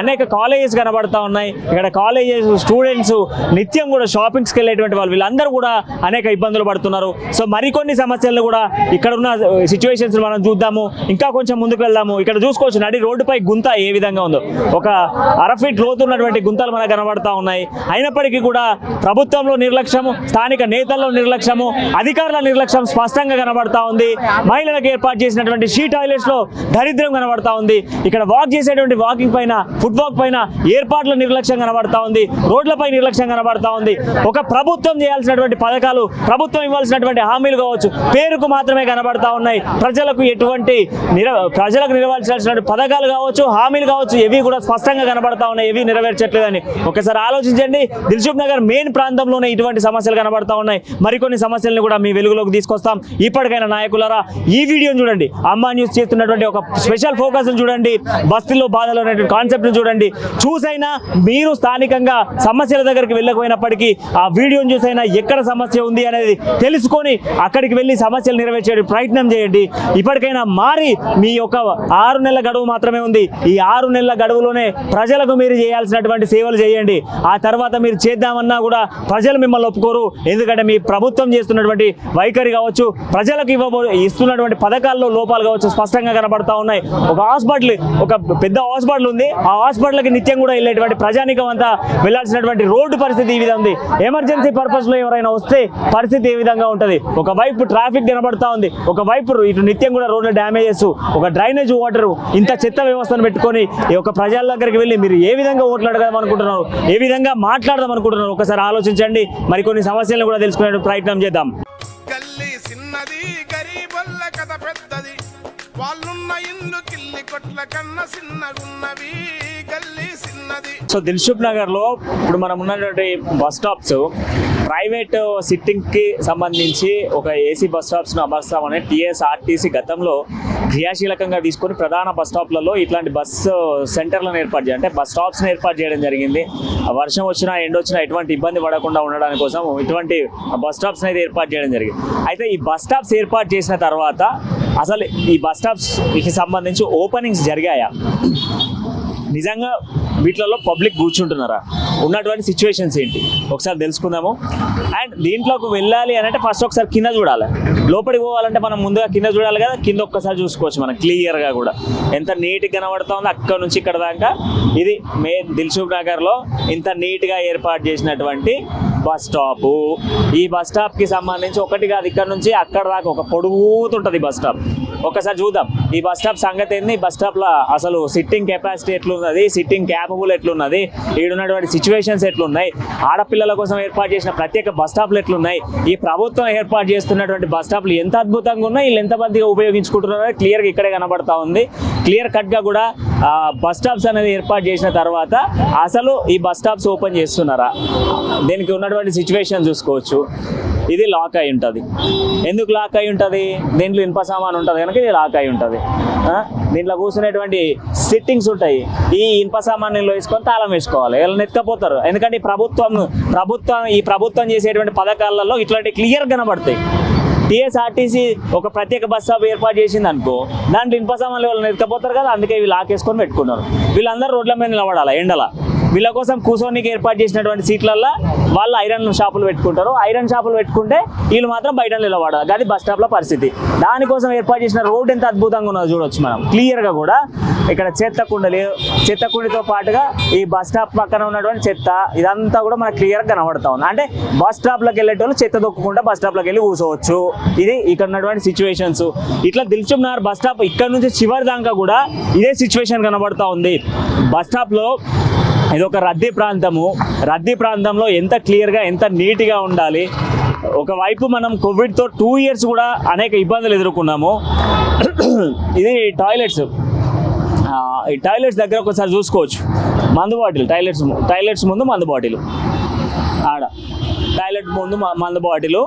అనేక కాలేజెస్ కనబడతా ఉన్నాయి. ఇక్కడ కాలేజెస్ స్టూడెంట్స్ నిత్యం కూడా షాపింగ్స్కి వెళ్ళేటువంటి వాళ్ళు, వీళ్ళందరూ కూడా అనేక ఇబ్బందులు పడుతున్నారు. సో మరికొన్ని సమస్యలను కూడా ఇక్కడ ఉన్న సిచ్యువేషన్స్ మనం చూద్దాము. ఇంకా కొంచెం ముందుకు వెళ్దాము. ఇక్కడ చూసుకోవచ్చు, నడి రోడ్డుపై గుంత ఏ విధంగా ఉందో. ఒక 1/2 ఫీట్ లోతు ఉన్నటువంటి గుంతలు మనకు కనబడతా ఉన్నాయి. అయినప్పటికీ కూడా ప్రభుత్వంలో నిర్లక్ష్యము, స్థానిక నేతల్లో నిర్లక్ష్యము, అధికారుల నిర్లక్ష్యం స్పష్టంగా కనబడతా ఉంది. మహిళలకు ఏర్పాటు చేసినటువంటి షీ టాయిలెట్స్ లో దరిద్రం కనబడతా ఉంది. ఇక్కడ వాక్ చేసేటువంటి వాకింగ్ పైన, ఫుట్ వాక్ పైన ఏర్పాట్ల నిర్లక్ష్యం కనబడతా ఉంది. రోడ్లపై నిర్లక్ష్యం కనబడతా ఉంది. ఒక ప్రభుత్వం చేయాల్సినటువంటి పథకాలు, ప్రభుత్వం ఇవ్వాల్సినటువంటి హామీలు కావచ్చు, పేరుకు మాత్రమే కనబడతా ఉన్నాయి. ప్రజలకు నిర్వహించాల్సినటువంటి పథకాలు కావచ్చు, హామీలు కావచ్చు, ఏవి కూడా స్పష్టంగా కనబడతా ఉన్నాయి. ఏవి నెరవేర్చట్లేదని ఒకసారి ఆలోచించండి. దిల్సుఖ్ నగర్ మెయిన్ ప్రాంతంలోనే ఇటువంటి సమస్యలు కనబడతా ఉన్నాయి. మరికొన్ని సమస్యలను కూడా మీ వెలుగులోకి తీసుకొస్తాం. ఇప్పటికైనా నాయకులారా ఈ వీడియోని చూడండి, అమ్మా న్యూస్ చేస్తున్నటువంటి ఒక స్పెషల్ ఫోకస్ చూడండి, బస్తీలో బాధలు అనేటువంటి కాన్సెప్ట్ చూడండి. చూసైనా మీరు స్థానికంగా సమస్యల దగ్గరికి వెళ్ళకపోయినప్పటికీ ఆ వీడియోని చూసైనా ఎక్కడ సమస్య ఉంది అనేది తెలుసుకొని అక్కడికి వెళ్ళి సమస్యలు నెరవేర్చే ప్రయత్నం చేయండి. ఇప్పటికైనా మారి మీ యొక్క 6 నెలల గడువు మాత్రమే ఉంది. ఈ 6 నెలల గడువులోనే ప్రజలకు మీరు చేయాల్సినటువంటి సేవలు చేయండి. ఆ తర్వాత మీరు చేద్దామన్నా కూడా ప్రజలు మిమ్మల్ని ఒప్పుకోరు. ఎందుకంటే మీ ప్రభుత్వం చేస్తున్నటువంటి వైఖరి కావచ్చు, ప్రజలకు ఇస్తున్నటువంటి పథకాల్లో లోపాలు కావచ్చు స్పష్టంగా కనబడతా ఉన్నాయి. ఒక పెద్ద హాస్పిటల్ ఉంది. ఆ హాస్పిటల్కి నిత్యం కూడా వెళ్ళేటువంటి ప్రజానికం అంతా వెళ్ళాల్సినటువంటి రోడ్డు పరిస్థితి ఈ విధంగా ఉంది. ఎమర్జెన్సీ పర్పస్ లో ఎవరైనా వస్తే పరిస్థితి ఏ విధంగా ఉంటుంది? ఒకవైపు ట్రాఫిక్ కనబడతా ఉంది, ఒకవైపు ఇటు నిత్యం కూడా రోడ్ల డ్యామేజెస్, ఒక డ్రైనేజ్ వాటర్, ఇంత చెత్త వ్యవస్థను పెట్టుకొని ఈ యొక్క ప్రజల దగ్గరికి వెళ్ళి మీరు ఏ విధంగా ఓట్లు అడగదాం అనుకుంటున్నారు, ఏ విధంగా మాట్లాడదాం అనుకుంటున్నారు ఒకసారి ఆలోచించండి. మరికొన్ని సమస్యలను కూడా తెలుసుకునే ప్రయత్నం చేద్దాం. గల్లీ చిన్నది, గరీబొల్ల కథ పెద్దది, వాళ్ళున్న ఇల్లు కిల్లి కొట్ల కన్న చిన్నగున్నవి, గల్లీ చిన్నది. సో దిల్సుఖ్ నగర్ లో ఇప్పుడు మనం ఉన్నటువంటి బస్ స్టాప్స్ ప్రైవేట్ సిట్టింగ్ కి సంబంధించి ఒక ఏసీ బస్ స్టాప్స్ ను అమర్స్తామని టీఎస్ఆర్టీసీ గతంలో క్రియాశీలకంగా తీసుకొని ప్రధాన బస్ స్టాప్లలో ఇట్లాంటి బస్ సెంటర్లను ఏర్పాటు చేయాలి, అంటే బస్ స్టాప్స్ని ఏర్పాటు చేయడం జరిగింది. వర్షం వచ్చినా ఎండ వచ్చినా ఎటువంటి ఇబ్బంది పడకుండా ఉండడానికి కోసం ఇటువంటి బస్ స్టాప్స్ని అయితే ఏర్పాటు చేయడం జరిగింది. అయితే ఈ బస్ స్టాప్స్ ఏర్పాటు చేసిన తర్వాత అసలు ఈ బస్ స్టాప్స్కి సంబంధించి ఓపెనింగ్స్ జరిగాయా, నిజంగా వీటిలలో పబ్లిక్ కూర్చుంటున్నారా, ఉన్నటువంటి సిచ్యువేషన్స్ ఏంటి ఒకసారి తెలుసుకుందాము. అండ్ దీంట్లోకి వెళ్ళాలి అని అంటే ఫస్ట్ ఒకసారి కింద చూడాలి. లోపలికి పోవాలంటే మనం ముందుగా కింద చూడాలి కదా, కింద ఒక్కసారి చూసుకోవచ్చు మనం క్లియర్గా కూడా ఎంత నీట్గా కనబడుతూ ఉంది అక్కడ నుంచి ఇక్కడ దాకా. ఇది మెయిన్ దిల్సుఖ్ నగర్లో ఇంత నీట్గా ఏర్పాటు చేసినటువంటి బస్ స్టాపు. ఈ బస్ స్టాప్కి సంబంధించి ఒకటి కాదు, ఇక్కడ నుంచి అక్కడ దాకా ఒక పొడుగుతుంటుంది బస్ స్టాప్. ఒకసారి చూద్దాం ఈ బస్ స్టాప్ సంగతి ఏంది, బస్ స్టాప్లో అసలు సిట్టింగ్ కెపాసిటీ ఎట్లున్నది, సిట్టింగ్ క్యాపబుల్ ఎట్లున్నది, ఈడున్నటువంటి సిచ్యువేషన్స్ ఎట్లున్నాయి, ఆడపిల్లల కోసం ఏర్పాటు చేసిన ప్రత్యేక బస్ స్టాప్లు ఎట్లున్నాయి, ఈ ప్రభుత్వం ఏర్పాటు చేస్తున్నటువంటి బస్ స్టాప్లు ఎంత అద్భుతంగా ఉన్నాయి, వీళ్ళు ఎంత మందిగా ఉపయోగించుకుంటున్నారో క్లియర్గా ఇక్కడే కనబడతా ఉంది. క్లియర్ కట్గా కూడా బస్ స్టాప్స్ అనేది ఏర్పాటు చేసిన తర్వాత అసలు ఈ బస్ స్టాప్స్ ఓపెన్ చేస్తున్నారా, దీనికి ఉన్నటువంటి సిచ్యువేషన్ చూసుకోవచ్చు. ఇది లాక్ అయి ఉంటుంది. ఎందుకు లాక్ అయి ఉంటుంది, దీంట్లో ఇనుప సామాన్ ఉంటుంది కనుక ఇది లాక్ అయి ఉంటుంది. దీంట్లో కూర్చునేటువంటి సిట్టింగ్స్ ఉంటాయి, ఈ ఇనుప సామాన్లు వేసుకొని తాళం వేసుకోవాలి, వీళ్ళని ఎత్తుకపోతారు. ఎందుకంటే ఈ ప్రభుత్వం చేసేటువంటి పథకాలలో ఇట్లాంటి క్లియర్ కనబడతాయి. టీఎస్ఆర్టీసీ ఒక ప్రత్యేక బస్ స్టాప్ ఏర్పాటు చేసింది అనుకో, దాంట్లో ఇనుప సామాన్లు వాళ్ళని ఎత్తుకపోతారు కదా, అందుకే వీళ్ళు లాక్ వేసుకొని పెట్టుకున్నారు. వీళ్ళందరూ రోడ్ల మీద నిలబడాలి ఎండల. వీళ్ళ కోసం కూర్చోనికి ఏర్పాటు చేసినటువంటి సీట్లల్లో వాళ్ళు ఐరన్ షాపులు పెట్టుకుంటారు. ఐరన్ షాపులు పెట్టుకుంటే వీళ్ళు మాత్రం బయట నిలబడాలి. అది బస్ స్టాప్లో పరిస్థితి. దానికోసం ఏర్పాటు చేసిన రోడ్ ఎంత అద్భుతంగా ఉన్నదో చూడవచ్చు మనం క్లియర్గా కూడా. ఇక్కడ చెత్త కుండితో పాటుగా ఈ బస్ స్టాప్ పక్కన ఉన్నటువంటి చెత్త ఇదంతా కూడా మనకు క్లియర్గా కనబడతా ఉంది. అంటే బస్ స్టాప్లోకి వెళ్ళేటోళ్ళు చెత్త దొక్కకుండా బస్ స్టాప్లోకి వెళ్ళి కూర్చోవచ్చు. ఇది ఇక్కడ ఉన్నటువంటి సిచ్యువేషన్స్. ఇట్లా దిల్సుఖ్ నగర్ బస్ స్టాప్ ఇక్కడ నుంచి చివరి దాకా కూడా ఇదే సిచ్యువేషన్ కనబడతా ఉంది. బస్ స్టాప్లో ఇది ఒక రద్దీ ప్రాంతంలో ఎంత క్లియర్గా ఎంత నీట్గా ఉండాలి. ఒకవైపు మనం కోవిడ్తో 2 years కూడా అనేక ఇబ్బందులు ఎదుర్కొన్నాము. ఇది టాయిలెట్స్, ఈ టాయిలెట్స్ దగ్గర ఒకసారి చూసుకోవచ్చు. మందు బాటిల్ టాయిలెట్స్ ముందు మందు బాటిల్, ఆడ టాయిలెట్ ముందు మందు బాటిల్,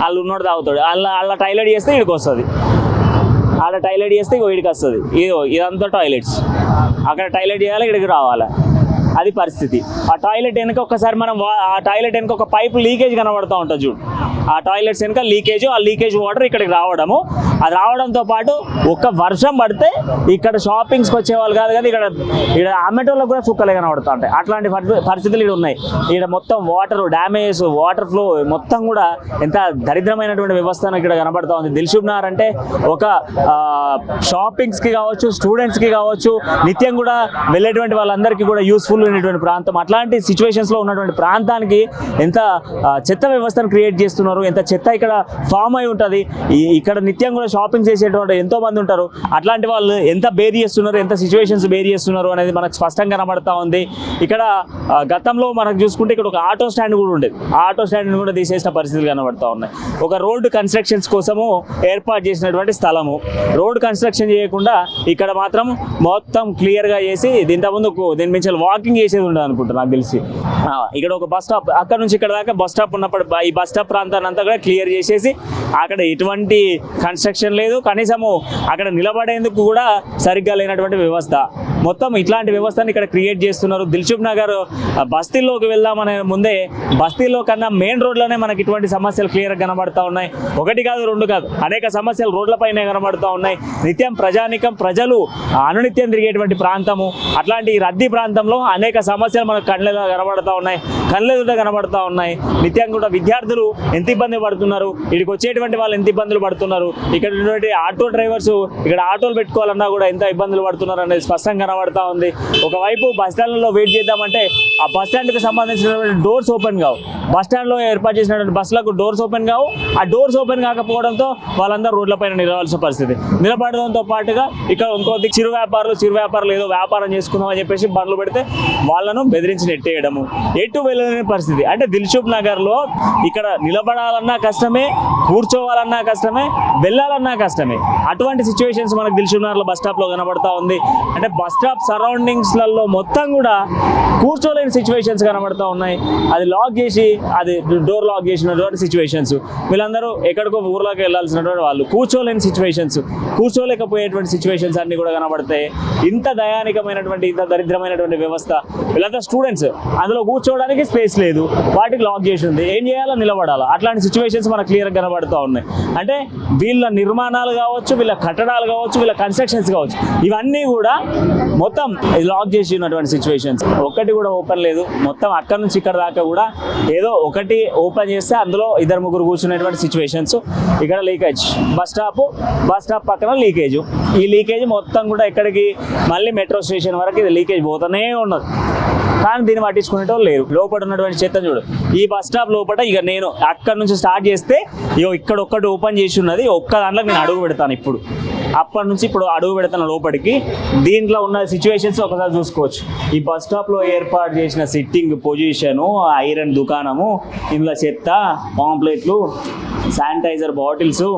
వాళ్ళు ఉన్నోడు తాగుతాడు. అలా టాయిలెట్ చేస్తే వీడికి వస్తుంది, ఆడ టాయిలెట్ చేస్తే వీడికి వస్తుంది. ఇదంతా టాయిలెట్స్. అక్కడ టాయిలెట్ చేయాలి, ఇక్కడికి రావాలి. అది పరిస్థితి. ఆ టాయిలెట్ వెనుక ఒకసారి మనం ఆ టాయిలెట్ వెనుక ఒక పైపు లీకేజ్ కనబడుతూ ఉంటుంది చూడు. ఆ టాయిలెట్స్ వెనుక ఆ లీకేజ్ వాటర్ ఇక్కడికి రావడము, అది రావడంతో పాటు ఒక్క వర్షం పడితే ఇక్కడ షాపింగ్స్కి వచ్చేవాళ్ళు కాదు కదా, ఇక్కడ అమ్మేటోళ్ళకి కూడా చుక్కలే కనబడుతూ ఉంటాయి. అట్లాంటి పరిస్థితులు ఇక్కడ ఉన్నాయి. ఇక్కడ మొత్తం డ్యామేజ్ వాటర్ ఫ్లో మొత్తం కూడా ఎంత దరిద్రమైనటువంటి వ్యవస్థను ఇక్కడ కనబడుతూ ఉంది. దిల్సుఖ్ నగర్ అంటే ఒక షాపింగ్స్కి కావచ్చు, స్టూడెంట్స్కి కావచ్చు, నిత్యం కూడా వెళ్ళేటువంటి వాళ్ళందరికీ కూడా యూస్ఫుల్ అయినటువంటి ప్రాంతం. అట్లాంటి సిచ్యువేషన్స్లో ఉన్నటువంటి ప్రాంతానికి ఎంత చెత్త వ్యవస్థను క్రియేట్ చేస్తున్నారు, ఎంత చెత్త ఇక్కడ ఫామ్ అయి ఉంటుంది. ఇక్కడ నిత్యం కూడా షాపింగ్ చేసేటువంటి ఎంతో మంది ఉంటారు. అట్లాంటి వాళ్ళు ఎంత బేర్ చేస్తున్నారు, ఎంత సిచ్యువేషన్స్ బేర్ చేస్తున్నారు అనేది మనకు స్పష్టంగా కనబడతా ఉంది. ఇక్కడ గతంలో మనకు చూసుకుంటే ఇక్కడ ఒక ఆటో స్టాండ్ కూడా ఉండేది. ఆ ఆటో స్టాండ్ కూడా తీసేసిన పరిస్థితులు కనబడతా ఉన్నాయి. ఒక రోడ్డు కన్స్ట్రక్షన్స్ కోసము ఏర్పాటు చేసినటువంటి స్థలము, రోడ్డు కన్స్ట్రక్షన్ చేయకుండా ఇక్కడ మాత్రం మొత్తం క్లియర్గా చేసి దీని మించి వాకింగ్ చేసేది ఉండదు అనుకుంటా నాకు తెలిసి. ఇక్కడ ఒక బస్ స్టాప్, అక్కడ నుంచి ఇక్కడ దాకా బస్ స్టాప్ ఉన్నప్పుడు ఈ బస్ స్టాప్ ప్రాంతాన్ని అంతా కూడా క్లియర్ చేసేసి అక్కడ ఎటువంటి కన్స్ట్రక్షన్ లేదు, కనీసము అక్కడ నిలబడేందుకు కూడా సరిగ్గా లేనటువంటి వ్యవస్థ. మొత్తం ఇట్లాంటి వ్యవస్థను ఇక్కడ క్రియేట్ చేస్తున్నారు. దిల్సుఖ్ నగర్ బస్తీల్లోకి వెళ్దామనే ముందే బస్తీల్లో కన్నా మెయిన్ రోడ్లోనే మనకి ఇటువంటి సమస్యలు క్లియర్గా కనబడతా ఉన్నాయి. ఒకటి కాదు, రెండు కాదు, అనేక సమస్యలు రోడ్లపైనే కనబడతా ఉన్నాయి. నిత్యం ప్రజలు అనునిత్యం తిరిగేటువంటి ప్రాంతము. అట్లాంటి రద్దీ ప్రాంతంలో అనేక సమస్యలు మనకు కళ్ళెదుట కనబడతా ఉన్నాయి. నిత్యం కూడా విద్యార్థులు ఎంత ఇబ్బంది పడుతున్నారు, ఇక్కడికి వచ్చేటువంటి వాళ్ళు ఎంత ఇబ్బందులు పడుతున్నారు, ఇక్కడ ఉన్నటువంటి ఆటో డ్రైవర్స్ ఇక్కడ ఆటోలు పెట్టుకోవాలన్నా కూడా ఎంత ఇబ్బందులు పడుతున్నారు అనేది స్పష్టంగా కనబడతా ఉంది. ఒకవైపు బస్ స్టాండ్లో వెయిట్ చేద్దామంటే ఆ బస్ స్టాండ్కి సంబంధించినటువంటి డోర్స్ ఓపెన్ కావు. బస్ స్టాండ్లో ఏర్పాటు చేసినటువంటి బస్సులకు డోర్స్ ఓపెన్ కావు. ఆ డోర్స్ ఓపెన్ కాకపోవడంతో వాళ్ళందరూ రోడ్లపైన నిలవాల్సిన పరిస్థితి. నిలబడడంతో పాటుగా ఇక్కడ ఇంకొద్ది చిరు వ్యాపారులు ఏదో వ్యాపారం చేసుకుందామని చెప్పేసి బండ్లు పెడితే వాళ్ళను బెదిరించి నెట్టేయడము, ఎటు వెళ్ళలేని పరిస్థితి. అంటే దిల్సుఖ్ నగర్లో ఇక్కడ నిలబడాలన్నా కష్టమే, కూర్చోవాలన్నా కష్టమే, వెళ్ళాలన్నా కష్టమే. అటువంటి సిచ్యువేషన్స్ మనకు దిల్సుఖ్ నగర్లో బస్ స్టాప్లో కనబడతా ఉంది. అంటే బస్ స్టాప్ సరౌండింగ్స్లలో మొత్తం కూడా కూర్చోలేని సిచ్యువేషన్స్ కనబడుతూ ఉన్నాయి. అది లాక్ చేసి అది డోర్ లాక్ చేసినటువంటి సిచ్యువేషన్స్, వీళ్ళందరూ ఎక్కడికో ఊర్లోకి వెళ్ళాల్సినటువంటి వాళ్ళు కూర్చోలేని సిచ్యువేషన్స్, కూర్చోలేకపోయేటువంటి సిచ్యువేషన్స్ అన్నీ కూడా కనబడతాయి. ఇంత దయానికమైనటువంటి ఇంత దరిద్రమైనటువంటి వ్యవస్థ. వీళ్ళంతా స్టూడెంట్స్, అందులో కూర్చోవడానికి స్పేస్ లేదు, వాటికి లాక్ చేసి ఉంది, ఏం చేయాలో నిలబడాలి. అట్లాంటి సిచ్యువేషన్స్ మనకు క్లియర్గా కనబడుతూ ఉన్నాయి. అంటే వీళ్ళ నిర్మాణాలు కావచ్చు, వీళ్ళ కట్టడాలు కావచ్చు, వీళ్ళ కన్స్ట్రక్షన్స్ కావచ్చు, ఇవన్నీ కూడా మొత్తం లాక్ చేసి ఉన్నటువంటి సిచ్యువేషన్స్. ఒక్కటి కూడా ఓపెన్ లేదు. మొత్తం అక్కడ నుంచి ఇక్కడ దాకా కూడా ఏదో ఒకటి ఓపెన్ చేస్తే అందులో 2-3 కూర్చునేటువంటి సిచ్యువేషన్స్. ఇక్కడ లీకేజ్, బస్ స్టాప్ పక్కన లీకేజ్. ఈ లీకేజ్ మొత్తం కూడా ఎక్కడికి మళ్ళీ మెట్రో స్టేషన్ వరకు ఇది లీకేజ్ పోతూనే ఉన్నది. కానీ దీన్ని పట్టించుకునేటోళ్ళు లేరు. లోపల ఉన్నటువంటి చెత్త చూడు. ఈ బస్ స్టాప్ లోపల ఇక నేను అక్కడ నుంచి స్టార్ట్ చేస్తే ఇక్కడ ఒక్కటి ఓపెన్ చేసి ఉన్నది, ఒక్క దాంట్లో నేను అడుగు పెడతాను. ఇప్పుడు అప్పటి నుంచి ఇప్పుడు అడుగు పెడతాను లోపలికి. దీంట్లో ఉన్న సిచ్యువేషన్స్ ఒకసారి చూసుకోవచ్చు. ఈ బస్ స్టాప్లో ఏర్పాటు చేసిన సిట్టింగ్ పొజిషను, ఐరన్ దుకాణము, ఇందులో చెత్త, పాంప్లెట్లు, శానిటైజర్ బాటిల్స్,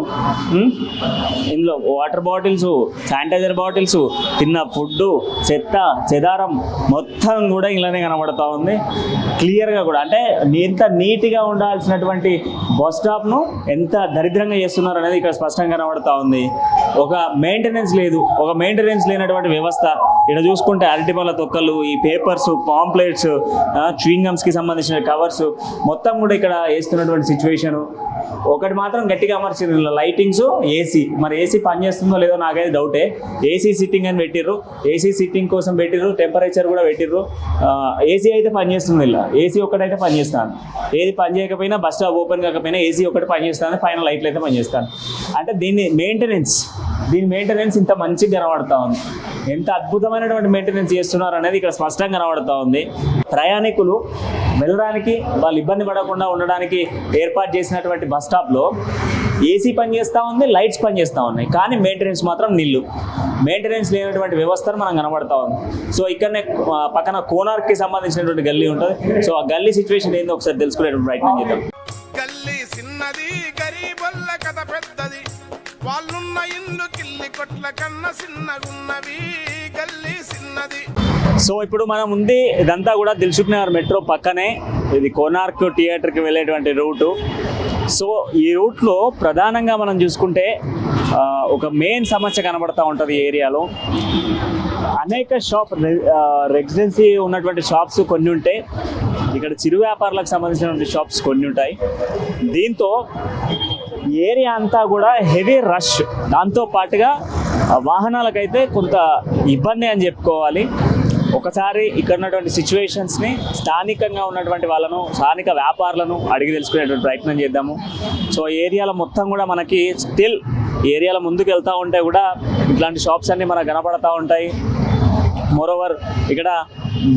ఇందులో వాటర్ బాటిల్స్, శానిటైజర్ బాటిల్స్, తిన్న ఫుడ్, చెత్త చెదారం మొత్తం కూడా ఇలానే కనబడతా ఉంది క్లియర్గా కూడా. అంటే ఎంత నీట్గా ఉండాల్సినటువంటి బస్ స్టాప్ను ఎంత దరిద్రంగా చేస్తున్నారు అనేది ఇక్కడ స్పష్టంగా కనబడతా ఉంది. ఒక మెయింటెనెన్స్ లేదు, ఒక మెయింటెనెన్స్ లేనటువంటి వ్యవస్థ. ఇక్కడ చూసుకుంటే అరటిపళ్ళ తొక్కలు, ఈ పేపర్స్, పాంప్లెట్స్, చ్యూయింగమ్స్కి సంబంధించిన కవర్స్ మొత్తం కూడా ఇక్కడ వేస్తున్నటువంటి సిచ్యువేషను. ఒకటి మాత్రం గట్టిగా అమర్చింది, లైటింగ్స్, ఏసీ. మరి ఏసీ పనిచేస్తుందో లేదో నాకైతే డౌటే. ఏసీ సిట్టింగ్ అని పెట్టిర్రు, ఏసీ సిట్టింగ్ కోసం పెట్టిర్రు, టెంపరేచర్ కూడా పెట్టిర్రు. ఏసీ అయితే పనిచేస్తుంది, ఇలా ఏసీ ఒకటైతే పనిచేస్తాను. ఏది పని చేయకపోయినా, బస్ స్టాప్ ఓపెన్ కాకపోయినా ఏసీ ఒకటి పనిచేస్తాను, పైన లైట్లు అయితే పనిచేస్తాను. అంటే దీని మెయింటెనెన్స్ ఇంత మంచిగా కనబడతా ఉంది. ఎంత అద్భుతమైనటువంటి మెయింటెనెన్స్ చేస్తున్నారు అనేది ఇక్కడ స్పష్టంగా కనబడతా ఉంది. ప్రయాణికులు వెళ్ళడానికి, వాళ్ళు ఇబ్బంది పడకుండా ఉండడానికి ఏర్పాటు చేసినటువంటి బస్ స్టాప్లో ఏసీ పనిచేస్తూ ఉంది, లైట్స్ పనిచేస్తూ ఉన్నాయి, కానీ మెయింటెనెన్స్ మాత్రం నిల్లు. మెయింటెనెన్స్ లేనటువంటి వ్యవస్థను మనం కనబడతా ఉంది. సో ఇక్కడనే పక్కన కోనార్క్కి సంబంధించినటువంటి గల్లీ ఉంటుంది. సో ఆ గల్లీ సిచ్యువేషన్ ఏందో ఒకసారి తెలుసుకునేటువంటి ప్రయత్నం చేద్దాం. గల్లీ చిన్నది, గరీబొల్ల కథ పెద్దది, వాళ్ళున్న ఇల్లు కిల్లి కొట్ల కన్న చిన్నగున్నవి, గల్లీ చిన్నది. సో ఇప్పుడు మనం ఉంది ఇదంతా కూడా దిల్సుఖ్ నగర్ మెట్రో పక్కనే, ఇది కోనార్క్ థియేటర్కి వెళ్ళేటువంటి రూటు. సో ఈ రూట్లో ప్రధానంగా మనం చూసుకుంటే ఒక మెయిన్ సమస్య కనబడతా ఉంటుంది ఈ ఏరియాలో. అనేక రెసిడెన్సీ ఉన్నటువంటి షాప్స్ కొన్ని ఉంటాయి, ఇక్కడ చిరు వ్యాపారులకు సంబంధించినటువంటి షాప్స్ కొన్ని ఉంటాయి. దీంతో ఏరియా అంతా కూడా హెవీ రష్, దాంతో పాటుగా వాహనాలకైతే కొంత ఇబ్బంది అని చెప్పుకోవాలి. ఒకసారి ఇక్కడ ఉన్నటువంటి సిచ్యువేషన్స్ని, స్థానికంగా ఉన్నటువంటి వాళ్ళను, స్థానిక వ్యాపారులను అడిగి తెలుసుకునేటువంటి ప్రయత్నం చేద్దాము. సో ఏరియాలో మొత్తం కూడా మనకి స్టిల్ ఏరియాలో ముందుకు వెళ్తూ ఉంటే కూడా ఇట్లాంటి షాప్స్ అన్నీ మనకు కనపడతా ఉంటాయి. మోరోవర్ ఇక్కడ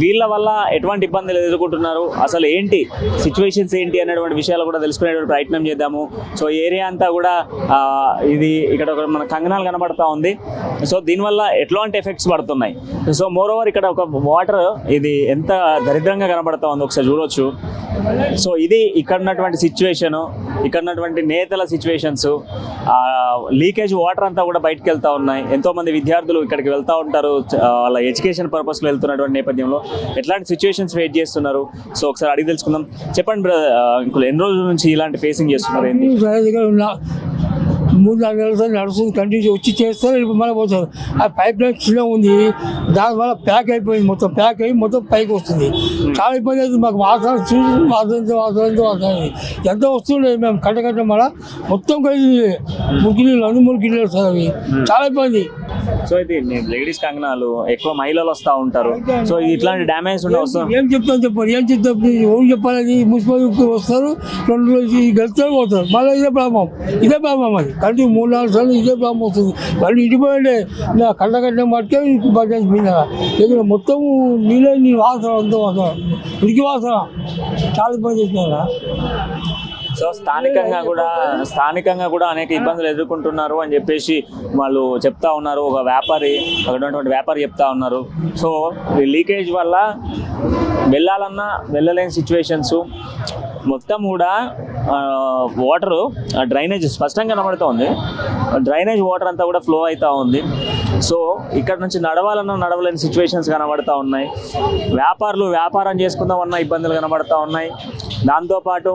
వీళ్ళ వల్ల ఎటువంటి ఇబ్బందులు ఎదుర్కొంటున్నారు, అసలు ఏంటి సిచ్యువేషన్స్ ఏంటి అనేటువంటి విషయాలు కూడా తెలుసుకునేటువంటి ప్రయత్నం చేద్దాము. సో ఏరియా అంతా కూడా ఇది ఇక్కడ ఒక మన కంగనాలు కనబడతా ఉంది. సో దీనివల్ల ఎట్లాంటి ఎఫెక్ట్స్ పడుతున్నాయి. సో మోరోవర్ ఇక్కడ ఒక వాటర్ ఇది ఎంత దరిద్రంగా కనబడతా ఉంది ఒకసారి చూడవచ్చు. సో ఇది ఇక్కడ ఉన్నటువంటి సిచ్యువేషను, ఇక్కడ ఉన్నటువంటి నేతల సిచ్యువేషన్స్. లీకేజ్ వాటర్ అంతా కూడా బయటకు వెళ్తూ ఉన్నాయి. ఎంతోమంది విద్యార్థులు ఇక్కడికి వెళ్తూ ఉంటారు, వాళ్ళ ఎడ్యుకేషన్ పర్పస్లో వెళ్తున్నటువంటి నేపథ్యంలో ఎట్లాంటి సిచ్యువేషన్స్ ఫేస్ చేస్తున్నారు. సో ఒకసారి అడిగి తెలుసుకుందాం. చెప్పండి బ్రదర్, ఇంకో ఎన్ని రోజుల నుంచి ఇలాంటి ఫేసింగ్ చేస్తున్నారు? ఏంటి 3-4 నెలలతో నడుస్తుంది, కంటిన్యూ వచ్చి చేస్తారు, ఇప్పుడు మళ్ళీ పోతారు. ఆ పైప్ లైన్ చిన్న ఉంది, దానివల్ల ప్యాక్ అయిపోయింది, మొత్తం ప్యాక్ అయ్యి మొత్తం పైకి వస్తుంది. చాలా ఇబ్బంది అవుతుంది మాకు. వాసన చూసి వాసన ఎంత వస్తుండే, మేము కట్టకట్ట మళ్ళీ మొత్తం కలిసి 3 కిలోలు 3 కిలోలు వస్తుంది. అవి చాలా ఇబ్బంది. సో ఇది లేడీస్ కంగనాలు, ఎక్కువ మహిళలు వస్తూ ఉంటారు. సో ఇట్లాంటి డ్యామేజ్ ఉండే వస్తుంది. ఏం చెప్తాను చెప్పండి, ఏం చెప్తాను, ఎవరు చెప్పాలని మున్సిపాలిటీ వస్తారు, 2 రోజులు గెలుస్తారు, పోతారు, మళ్ళీ ఇదే ప్రాబ్లం అది. కంటి 3-4 సార్లు ఇదే ప్రాబ్లం వస్తుంది. వాళ్ళు ఇటుపోయిండే నా కళ్ళకట్టిన మట్టుకే బడ్జెట్ మీద ఇక్కడ మొత్తం నీళ్ళని వాసన, అంత వాసన, ఉడికి వాసన, చాలా ఇబ్బంది చేసినారా. సో స్థానికంగా కూడా అనేక ఇబ్బందులు ఎదుర్కొంటున్నారు అని చెప్పేసి వాళ్ళు చెప్తా ఉన్నారు. ఒక వ్యాపారి, అక్కడ ఉన్నటువంటి వ్యాపారి చెప్తా ఉన్నారు. సో లీకేజ్ వల్ల వెళ్ళాలన్నా వెళ్ళలేని సిచ్యువేషన్స్, మొత్తం కూడా వాటరు డ్రైనేజ్ స్పష్టంగా కనబడుతూ ఉంది. డ్రైనేజ్ వాటర్ అంతా కూడా ఫ్లో అవుతూ ఉంది. సో ఇక్కడ నుంచి నడవాలన్నా నడవలేని సిచ్యువేషన్స్ కనబడతా ఉన్నాయి. వ్యాపారులు వ్యాపారం చేసుకుందామన్న ఇబ్బందులు కనబడతా ఉన్నాయి. దాంతోపాటు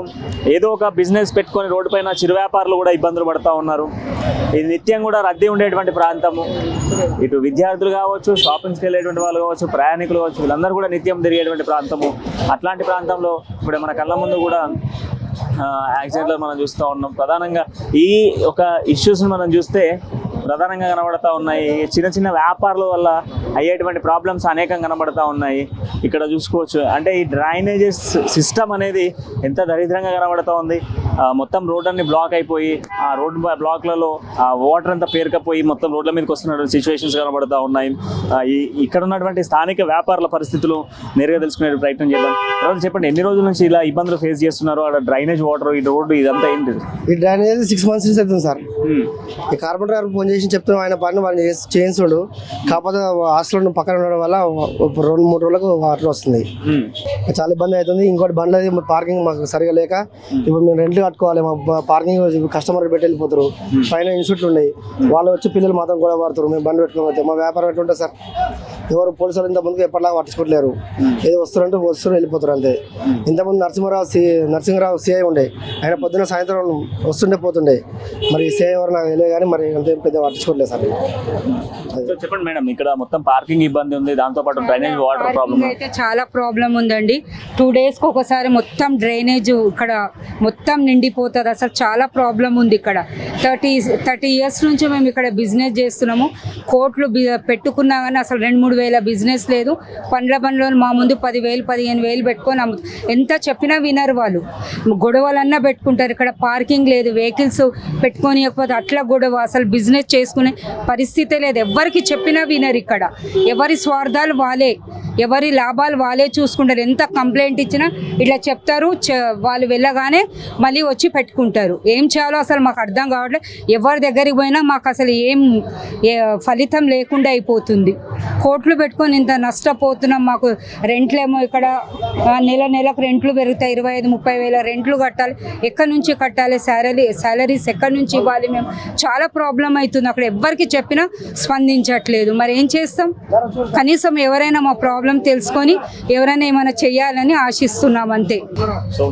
ఏదో ఒక బిజినెస్ పెట్టుకొని రోడ్డు పైన చిరు వ్యాపారులు కూడా ఇబ్బందులు పడుతూ ఉన్నారు. ఇది నిత్యం కూడా రద్దీ ఉండేటువంటి ప్రాంతము. ఇటు విద్యార్థులు కావచ్చు, షాపింగ్స్కి వెళ్ళేటువంటి వాళ్ళు కావచ్చు, ప్రయాణికులు కావచ్చు, వీళ్ళందరూ కూడా నిత్యం తిరిగేటువంటి ప్రాంతము. అట్లాంటి ప్రాంతంలో ఇప్పుడు మన కళ్ళ ముందు కూడా యాక్సిడెంట్లు మనం చూస్తూ ఉన్నాం. ప్రధానంగా ఈ ఒక ఇష్యూస్ని మనం చూస్తే ప్రధానంగా కనబడతా ఉన్నాయి. చిన్న చిన్న వ్యాపారాల వల్ల అయ్యేటువంటి ప్రాబ్లమ్స్ అనేకం కనబడతా ఉన్నాయి. ఇక్కడ చూసుకోవచ్చు, అంటే ఈ డ్రైనేజెస్ సిస్టమ్ అనేది ఎంత దరిద్రంగా కనబడతా ఉంది. మొత్తం రోడ్ అన్ని బ్లాక్ అయిపోయి ఆ రోడ్ బ్లాక్లలో ఆ వాటర్ అంతా పేరుకపోయి మొత్తం రోడ్ల మీదకి వస్తున్నటువంటి సిచ్యువేషన్స్ కనబడతా ఉన్నాయి. ఇక్కడ ఉన్నటువంటి స్థానిక వ్యాపారుల పరిస్థితులు నేరుగా తెలుసుకునే ప్రయత్నం చేద్దాం. తర్వాత చెప్పండి, ఎన్ని రోజుల నుంచి ఇలా ఇబ్బందులు ఫేస్ చేస్తున్నారు? అక్కడ డ్రైనేజ్ వాటర్, ఈ రోడ్డు, ఇదంతా ఏంటి? ఈ డ్రైనేజ్ 6 months నుంచి అవుతుంది సార్. ఈ కార్పొరేటర్ గారు ఫోన్ చేసి చెప్తాం, ఆయన పని వాళ్ళు చేయించుడు. కాకపోతే హాస్టల్ పక్కన ఉండడం వల్ల 2-3 రోజులకు వాటర్ వస్తుంది. చాలా ఇబ్బంది అవుతుంది. ఇంకోటి బండ్లు పార్కింగ్ మాకు సరిగా లేక ఇప్పుడు మేము రెంట్లు కట్టుకోవాలి. మా పార్కింగ్ కస్టమర్ పెట్టి వెళ్ళిపోతారు. పైన ఇన్స్టిట్యూట్లు ఉన్నాయి, వాళ్ళు వచ్చి పిల్లలు మాత్రం కూడా పడతారు. మేము బండి పెట్టుకోకపోతే మా వ్యాపారం ఎట్లుంటుంది సార్? ఎవరు పోలీసులు ఇంత ముందుకు ఎప్పటిలాగా పట్టించుకోలేరు. ఏదో వస్తారంటే వస్తారు, వెళ్ళిపోతారు అంతే. ఇంతకుముందు నరసింహరావు సిఐ ఉండే, ఆయన పొద్దున్న సాయంత్రం వస్తుండే పోతుండే. మరి సిఐ ఎవరు నాకు తెలియదు కానీ మరి అంతే పెద్ద పట్టించుకోలేదు సార్. చెప్పండి మేడం, ఇక్కడ మొత్తం పార్కింగ్ ఇబ్బంది ఉంది, దాంతోపాటు డ్రైనేజ్ వాటర్ ప్రాబ్లం అయితే చాలా ప్రాబ్లం ఉందండి. 2 daysకి ఒకసారి మొత్తం డ్రైనేజ్ ఇక్కడ మొత్తం నిండిపోతుంది. అసలు చాలా ప్రాబ్లం ఉంది ఇక్కడ. 30 years నుంచి మేము ఇక్కడ బిజినెస్ చేస్తున్నాము. కోట్లు పెట్టుకున్నా కానీ అసలు 2-3 వేల బిజినెస్ లేదు. పండ్ల బండ్లో మా ముందు 10,000-15,000 పెట్టుకొని ఎంత చెప్పినా వినరు వాళ్ళు. గొడవలన్నా పెట్టుకుంటారు. ఇక్కడ పార్కింగ్ లేదు, వెహికల్స్ పెట్టుకోనియకపోతే అట్లా గొడవ. అసలు బిజినెస్ చేసుకునే పరిస్థితే లేదు. ఎవరికి చెప్పినా వినరు. ఇక్కడ ఎవరి స్వార్థాలు వాళ్ళే, ఎవరి లాభాలు వాళ్ళే చూసుకుంటారు. ఎంత కంప్లైంట్ ఇచ్చినా ఇట్లా చెప్తారు, వాళ్ళు వెళ్ళగానే మళ్ళీ వచ్చి పెట్టుకుంటారు. ఏం చేయాలో అసలు మాకు అర్థం కావట్లేదు. ఎవరి దగ్గరికి పోయినా మాకు అసలు ఏం ఫలితం లేకుండా అయిపోతుంది. కోట్లు పెట్టుకొని ఇంత నష్టపోతున్నాం. మాకు రెంట్లేమో ఇక్కడ నెలకు రెంట్లు పెరుగుతాయి. 25-30 వేల రెంట్లు కట్టాలి. ఎక్కడి నుంచి కట్టాలి? శాలరీస్ ఎక్కడి నుంచి ఇవ్వాలి? మేము చాలా ప్రాబ్లం అవుతుంది. అక్కడ ఎవరికి చెప్పినా స్పందించట్లేదు. మరి ఏం చేస్తాం? కనీసం ఎవరైనా మా ప్రాబ్లం తెలుసుకొని ఎవరైనా ఏమైనా చెయ్యాలని ఆశిస్తున్నాం అంతే. సో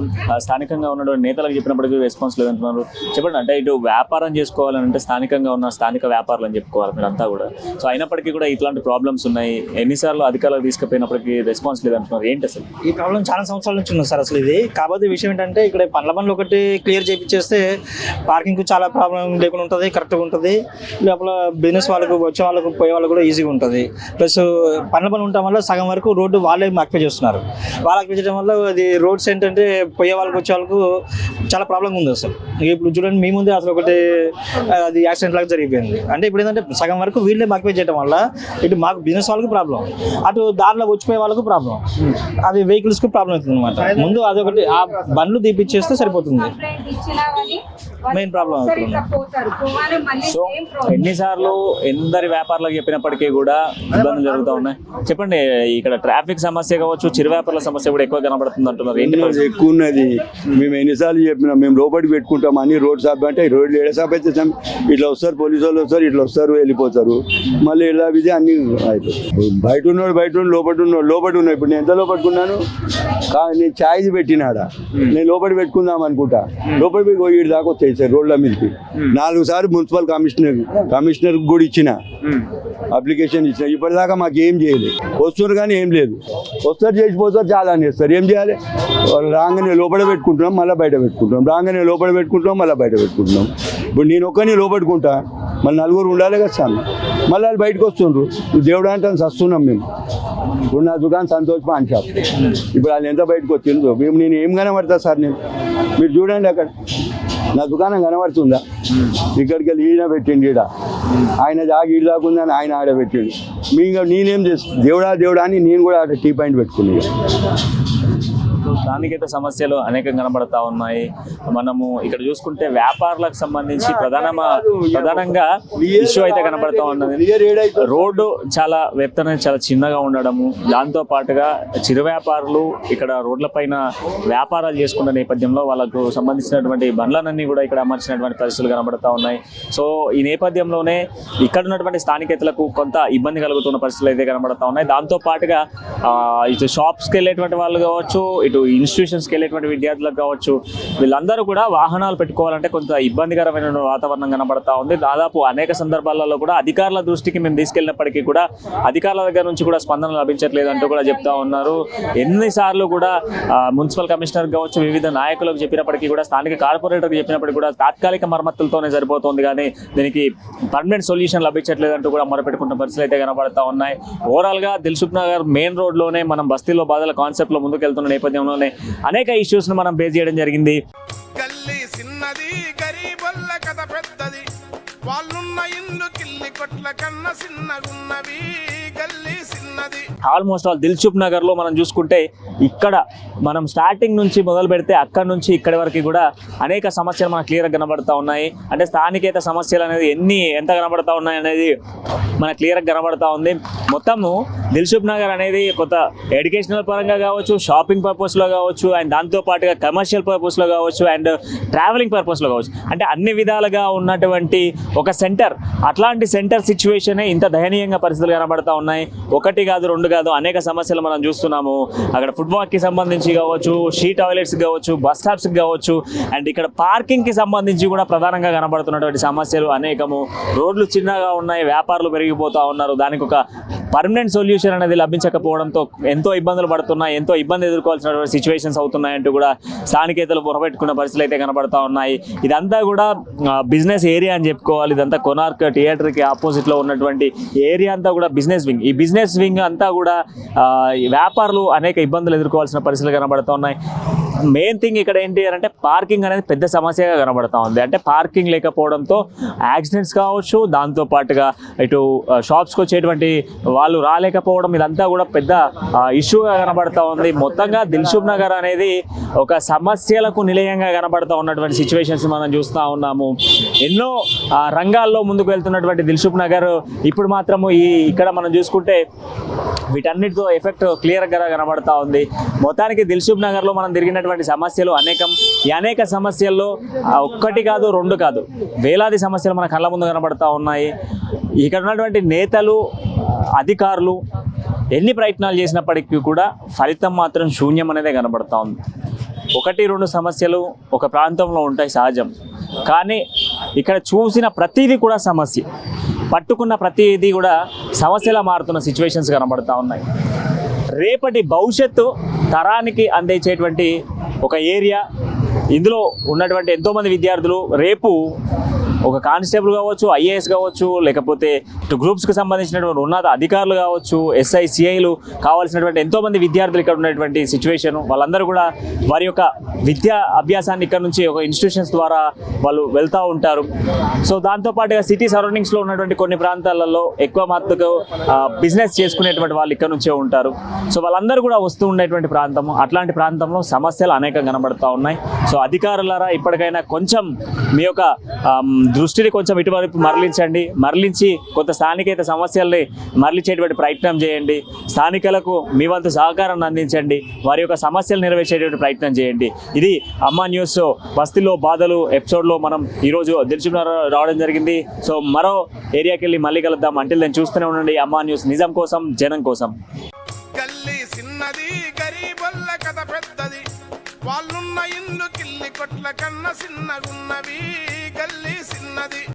స్థానికంగా ఉన్న నేతలకు చెప్పినప్పటికీ రెస్పాన్స్ లేదంటున్నారు. చెప్పండి, అంటే ఇటు వ్యాపారం చేసుకోవాలంటే స్థానికంగా ఉన్న స్థానిక వ్యాపారులు అని చెప్పుకోవాలి మీరంతా కూడా. సో అయినప్పటికీ కూడా ఇట్లాంటి ప్రాబ్లమ్స్ ఉన్నాయి. ఎన్నిసార్లు అధికారులకు తీసుకుపోయినప్పటికీ రెస్పాన్స్ లేదంటున్నారు. ఏంటి అసలు ఈ ప్రాబ్లం? చాలా సంవత్సరాల నుంచి ఉంది సార్ అసలు ఇది. కాకపోతే విషయం ఏంటంటే ఇక్కడ పండ్ల బండ్లు ఒకటి క్లియర్ చేయించేస్తే పార్కింగ్ చాలా ప్రాబ్లం లేకుండా ఉంటుంది, కరెక్ట్గా ఉంటుంది. లోపల బిజినెస్ వాళ్ళకు వచ్చే వాళ్ళకు పోయే వాళ్ళకు కూడా ఈజీగా ఉంటుంది. ప్లస్ పండ్ల బండ్లు ఉండటం వల్ల సగం వరకు రోడ్డు వాళ్ళే ఆక్యుపై చేస్తున్నారు. వాళ్ళు ఆక్యుపై చేయడం వల్ల అది రోడ్స్ ఏంటంటే పోయే వాళ్ళకి వచ్చే వాళ్ళకు చాలా ప్రాబ్లం ఉంది అసలు. ఇప్పుడు చూడండి, మీ ముందే అసలు ఒకటి అది యాక్సిడెంట్ లాగా జరిగిపోయింది. అంటే ఇప్పుడు ఏంటంటే సగం వరకు వీళ్ళే ఆక్యుపై చేయడం వల్ల ఇటు మాకు బిజినెస్ వాళ్ళకి ప్రాబ్లం, అటు దారిలో వచ్చిపోయే వాళ్ళకు ప్రాబ్లం, అది వెహికల్స్కి ప్రాబ్లం అవుతుంది అనమాట. ముందు అదొకటి ఆ బండ్లు తీపిచ్చేస్తే సరిపోతుంది. మెయిన్ ప్రాబ్లం అవుతుంది. సో ఎన్నిసార్లు ఎందరి వ్యాపారులకు చెప్పినప్పటికీ కూడా ఇబ్బందులు జరుగుతూ ఉన్నాయి. చెప్పండి, ఇక్కడ ట్రాఫిక్ సమస్య కావచ్చు, చిరు వ్యాపారుల సమస్య కూడా ఎక్కువ కనబడుతుంది అంటున్నారు. ఏంటి ఎక్కువ ఉన్నది? మేము ఎన్నిసార్లు చెప్పినాం, మేము లోపలికి పెట్టుకుంటాం అన్ని రోడ్ షాప్ అంటే రోడ్లు ఏడ షాప్ అయితే ఇట్లా వస్తారు, పోలీసు వాళ్ళు వస్తారు, ఇట్లా వస్తారు, వెళ్ళిపోతారు. మళ్ళీ ఇలా విధి అన్ని అయిపోయి బయట ఉన్నాడు లోపల ఉన్నాడు. ఇప్పుడు నేను ఎంత లోపట్టుకున్నాను, నేను ఛాయ్ పెట్టినాడా, నేను లోపలి పెట్టుకుందాం అనుకుంటా. లోపలి పోయి వీడి దాకా వచ్చాయి సార్ రోడ్ల మీదకి. 4 సార్లు మున్సిపల్ కమిషనర్ కూడా ఇచ్చిన అప్లికేషన్ ఇచ్చిన. ఇప్పటిదాకా మాకు ఏం చేయలేదు. వస్తున్నారు కానీ ఏం లేదు. వస్తారు చేసిపోతారు, చాలా అనేస్తారు. ఏం చేయాలి? రాగానే లోపల పెట్టుకుంటున్నాం, మళ్ళీ బయట పెట్టుకుంటున్నాం. రాగానే లోపల పెట్టుకుంటున్నాం, మళ్ళీ బయట పెట్టుకుంటున్నాం. ఇప్పుడు నేను ఒక్కని లోపడుకుంటా, మళ్ళీ 4 ఉండాలి కదా సార్. మళ్ళీ వాళ్ళు బయటకు వస్తుండ్రు. దేవుడు అంటే వస్తున్నాం మేము. ఇప్పుడు నా దుకాణం సంతోష్ పాన్ షాప్. ఇప్పుడు వాళ్ళు ఎంత బయటకు వచ్చిండ్రు. నేను ఏం కనబడతా సార్? మీరు చూడండి, అక్కడ నా దుకాణం కనబడుతుందా? ఇక్కడికి వెళ్ళి ఈయన పెట్టిండు. ఈడ ఆయన జాగి ఈడు దాకుందని ఆయన ఆడ పెట్టిండు. నేనేం చేస్తాను? దేవుడా అని నేను కూడా ఆడ టీ పాయింట్ పెట్టుకున్నాను. స్థానికేతర సమస్యలు అనేకం కనబడతా ఉన్నాయి. మనము ఇక్కడ చూసుకుంటే వ్యాపారులకు సంబంధించి ప్రధానంగా ఇష్యూ అయితే కనబడతా ఉన్నది. రోడ్డు చాలా వ్యక్తన చాలా చిన్నగా ఉండడము, దాంతో పాటుగా చిరు వ్యాపారులు ఇక్కడ రోడ్ల పైన వ్యాపారాలు చేసుకున్న నేపథ్యంలో వాళ్ళకు సంబంధించినటువంటి బండ్లనన్నీ కూడా ఇక్కడ అమర్చినటువంటి పరిస్థితులు కనబడతా ఉన్నాయి. సో ఈ నేపథ్యంలోనే ఇక్కడ ఉన్నటువంటి స్థానికేతలకు కొంత ఇబ్బంది కలుగుతున్న పరిస్థితులు అయితే కనబడతా ఉన్నాయి. దాంతో పాటుగా ఇటు షాప్స్కి వెళ్ళేటువంటి వాళ్ళు కావచ్చు, ఇటు ఇన్స్టిట్యూషన్స్కి వెళ్ళేటువంటి విద్యార్థులకు కావచ్చు, వీళ్ళందరూ కూడా వాహనాలు పెట్టుకోవాలంటే కొంత ఇబ్బందికరమైన వాతావరణం కనబడతా ఉంది. దాదాపు అనేక సందర్భాలలో కూడా అధికారుల దృష్టికి మేము తీసుకెళ్ళినప్పటికీ కూడా అధికారుల దగ్గర నుంచి కూడా స్పందన లభించట్లేదు అంటూ కూడా చెప్తా ఉన్నారు. ఎన్నిసార్లు కూడా మున్సిపల్ కమిషనర్ కావచ్చు, వివిధ నాయకులకు చెప్పినప్పటికీ కూడా, స్థానిక కార్పొరేటర్కి చెప్పినప్పటికీ కూడా తాత్కాలిక మరమ్మతులతోనే సరిపోతుంది, కానీ దీనికి పర్మనెంట్ సొల్యూషన్ లభించట్లేదు అంటూ కూడా మొరపెట్టుకున్న పరిస్థితులు అయితే కనబడతా ఉన్నాయి. ఓవరాల్గా దిల్సుఖ్ నగర్ మెయిన్ రోడ్లోనే మనం బస్తీలో బాధల కాన్సెప్ట్లో ముందుకెళ్తున్న నేపథ్యంలోనే అనేక ఇష్యూస్ను మనం బేస్ చేయడం జరిగింది. గల్లీ చిన్నది గరీబొల్ల కథ పెద్దది, వాళ్ళున్న ఇల్లు కిల్లి కొట్ల కన్న చిన్నగున్నవి, గల్లీ చిన్నది. ఆల్మోస్ట్ ఆల్ దిల్సుఖ్ నగర్ లో మనం చూసుకుంటే ఇక్కడ మనం స్టార్టింగ్ నుంచి మొదలు పెడితే అక్కడ నుంచి ఇక్కడి వరకు కూడా అనేక సమస్యలు మనకు క్లియర్గా కనబడతా ఉన్నాయి. అంటే స్థానికేత సమస్యలు అనేది ఎంత కనబడతా ఉన్నాయి అనేది మనకు క్లియర్గా కనబడతా ఉంది. మొత్తము దిల్సుఖ్ నగర్ అనేది కొత్త ఎడ్యుకేషనల్ పరంగా కావచ్చు, షాపింగ్ పర్పస్లో కావచ్చు, అండ్ దాంతోపాటుగా కమర్షియల్ పర్పస్లో కావచ్చు, అండ్ ట్రావెలింగ్ పర్పస్లో కావచ్చు, అంటే అన్ని విధాలుగా ఉన్నటువంటి ఒక సెంటర్. అట్లాంటి సెంటర్ సిచ్యువేషనే ఇంత దయనీయంగా పరిస్థితులు కనబడతా ఉన్నాయి. ఒకటి కాదు, రెండు కాదు, అనేక సమస్యలు మనం చూస్తున్నాము. అక్కడ ఫుట్బాల్కి సంబంధించి కావచ్చు, షీ టాయిలెట్స్ కావచ్చు, బస్ స్టాప్స్కి కావచ్చు, అండ్ ఇక్కడ పార్కింగ్కి సంబంధించి కూడా ప్రధానంగా కనబడుతున్నటువంటి సమస్యలు అనేకము. రోడ్లు చిన్నగా ఉన్నాయి, వ్యాపారులు పెరిగిపోతూ ఉన్నారు. దానికి ఒక పర్మనెంట్ సొల్యూషన్ అనేది లభించకపోవడంతో ఎంతో ఇబ్బందులు పడుతున్నాయి, ఎంతో ఇబ్బంది ఎదుర్కోవాల్సినటువంటి సిచ్యువేషన్స్ అవుతున్నాయంటూ కూడా స్థానికేతలు మొరపెట్టుకున్న పరిస్థితులు అయితే కనబడతా ఉన్నాయి. ఇదంతా కూడా బిజినెస్ ఏరియా అని చెప్పుకోవాలి. ఇదంతా కొనార్క్ థియేటర్కి ఆపోజిట్లో ఉన్నటువంటి ఏరియా అంతా కూడా బిజినెస్ వింగ్. ఈ బిజినెస్ వింగ్ అంతా కూడా వ్యాపారులు అనేక ఇబ్బందులు ఎదుర్కోవాల్సిన పరిస్థితులు కనబడుతూ ఉన్నాయి. మెయిన్ థింగ్ ఇక్కడ ఏంటి అంటే పార్కింగ్ అనేది పెద్ద సమస్యగా కనబడతా ఉంది. అంటే పార్కింగ్ లేకపోవడంతో యాక్సిడెంట్స్ కావచ్చు, దాంతోపాటుగా ఇటు షాప్స్కి వచ్చేటువంటి వాళ్ళు రాలేకపోవడం, ఇదంతా కూడా పెద్ద ఇష్యూగా కనబడతా ఉంది. మొత్తంగా దిల్సుఖ్ నగర్ అనేది ఒక సమస్యలకు నిలయంగా కనబడతా ఉన్నటువంటి సిచ్యువేషన్స్ మనం చూస్తూ ఉన్నాము. ఎన్నో రంగాల్లో ముందుకు వెళ్తున్నటువంటి దిల్సుఖ్ నగర్ ఇప్పుడు మాత్రము ఇక్కడ మనం చూసుకుంటే వీటన్నిటితో ఎఫెక్ట్ క్లియర్గా కనబడతా ఉంది. మొత్తానికి దిల్సుఖ్ నగర్లో మనం తిరిగినటువంటి సమస్యలు అనేకం. ఈ అనేక సమస్యల్లో ఒక్కటి కాదు, రెండు కాదు, వేలాది సమస్యలు మన కళ్ళ ముందు కనబడతా ఉన్నాయి. ఇక్కడ ఉన్నటువంటి నేతలు, అధికారులు ఎన్ని ప్రయత్నాలు చేసినప్పటికీ కూడా ఫలితం మాత్రం శూన్యం అనేదే కనబడతా ఉంది. ఒకటి రెండు సమస్యలు ఒక ప్రాంతంలో ఉంటాయి సహజం, కానీ ఇక్కడ చూసిన ప్రతిదీ కూడా సమస్య, పట్టుకున్న ప్రతిదీ కూడా సమస్యలా మారుతున్న సిచ్యువేషన్స్ కనబడతా ఉన్నాయి. రేపటి భవిష్యత్తు తరానికి అందించేటువంటి ఒక ఏరియా, ఇందులో ఉన్నటువంటి ఎంతోమంది విద్యార్థులు రేపు ఒక కానిస్టేబుల్ కావచ్చు, ఐఏఎస్ కావచ్చు, లేకపోతే ఇటు గ్రూప్స్కి సంబంధించినటువంటి ఉన్నత అధికారులు కావచ్చు, ఎస్ఐ సిఐలు కావాల్సినటువంటి ఎంతోమంది విద్యార్థులు ఇక్కడ ఉన్నటువంటి సిచ్యువేషన్. వాళ్ళందరూ కూడా వారి యొక్క విద్యా అభ్యాసాన్ని ఇక్కడ నుంచి ఒక ఇన్స్టిట్యూషన్స్ ద్వారా వాళ్ళు వెళ్తూ ఉంటారు. సో దాంతోపాటుగా సిటీ సరౌండింగ్స్లో ఉన్నటువంటి కొన్ని ప్రాంతాలలో ఎక్కువ మట్టుకు బిజినెస్ చేసుకునేటువంటి వాళ్ళు ఇక్కడ నుంచే ఉంటారు. సో వాళ్ళందరూ కూడా వస్తూ ఉండేటువంటి ప్రాంతము. అట్లాంటి ప్రాంతంలో సమస్యలు అనేకం కనబడతా ఉన్నాయి. సో అధికారులారా ఇప్పటికైనా కొంచెం మీ యొక్క దృష్టిని కొంచెం ఇటువైపు మరలించి కొంత స్థానికేత సమస్యల్ని మరలించేటువంటి ప్రయత్నం చేయండి. స్థానికులకు మీ వంతు సహకారాన్ని అందించండి, వారి యొక్క సమస్యలు నెరవేర్చేటువంటి ప్రయత్నం చేయండి. ఇది అమ్మా న్యూస్ బస్తీలో బాధలు ఎపిసోడ్లో మనం ఈరోజు దిల్సుఖ్ నగర్ రావడం జరిగింది. సో మరో ఏరియాకి వెళ్ళి మళ్ళీ కలుద్దాం. అంటిల్ నేను చూస్తూనే ఉండండి అమ్మా న్యూస్, నిజం కోసం, జనం కోసం. గల్లీ చిన్నది గరీబొల్ల కథ పెద్దది, వాళ్ళున్న ఇల్లు కిల్లి కొట్ల కన్న చిన్నగున్నవి, గల్లీ చిన్నది.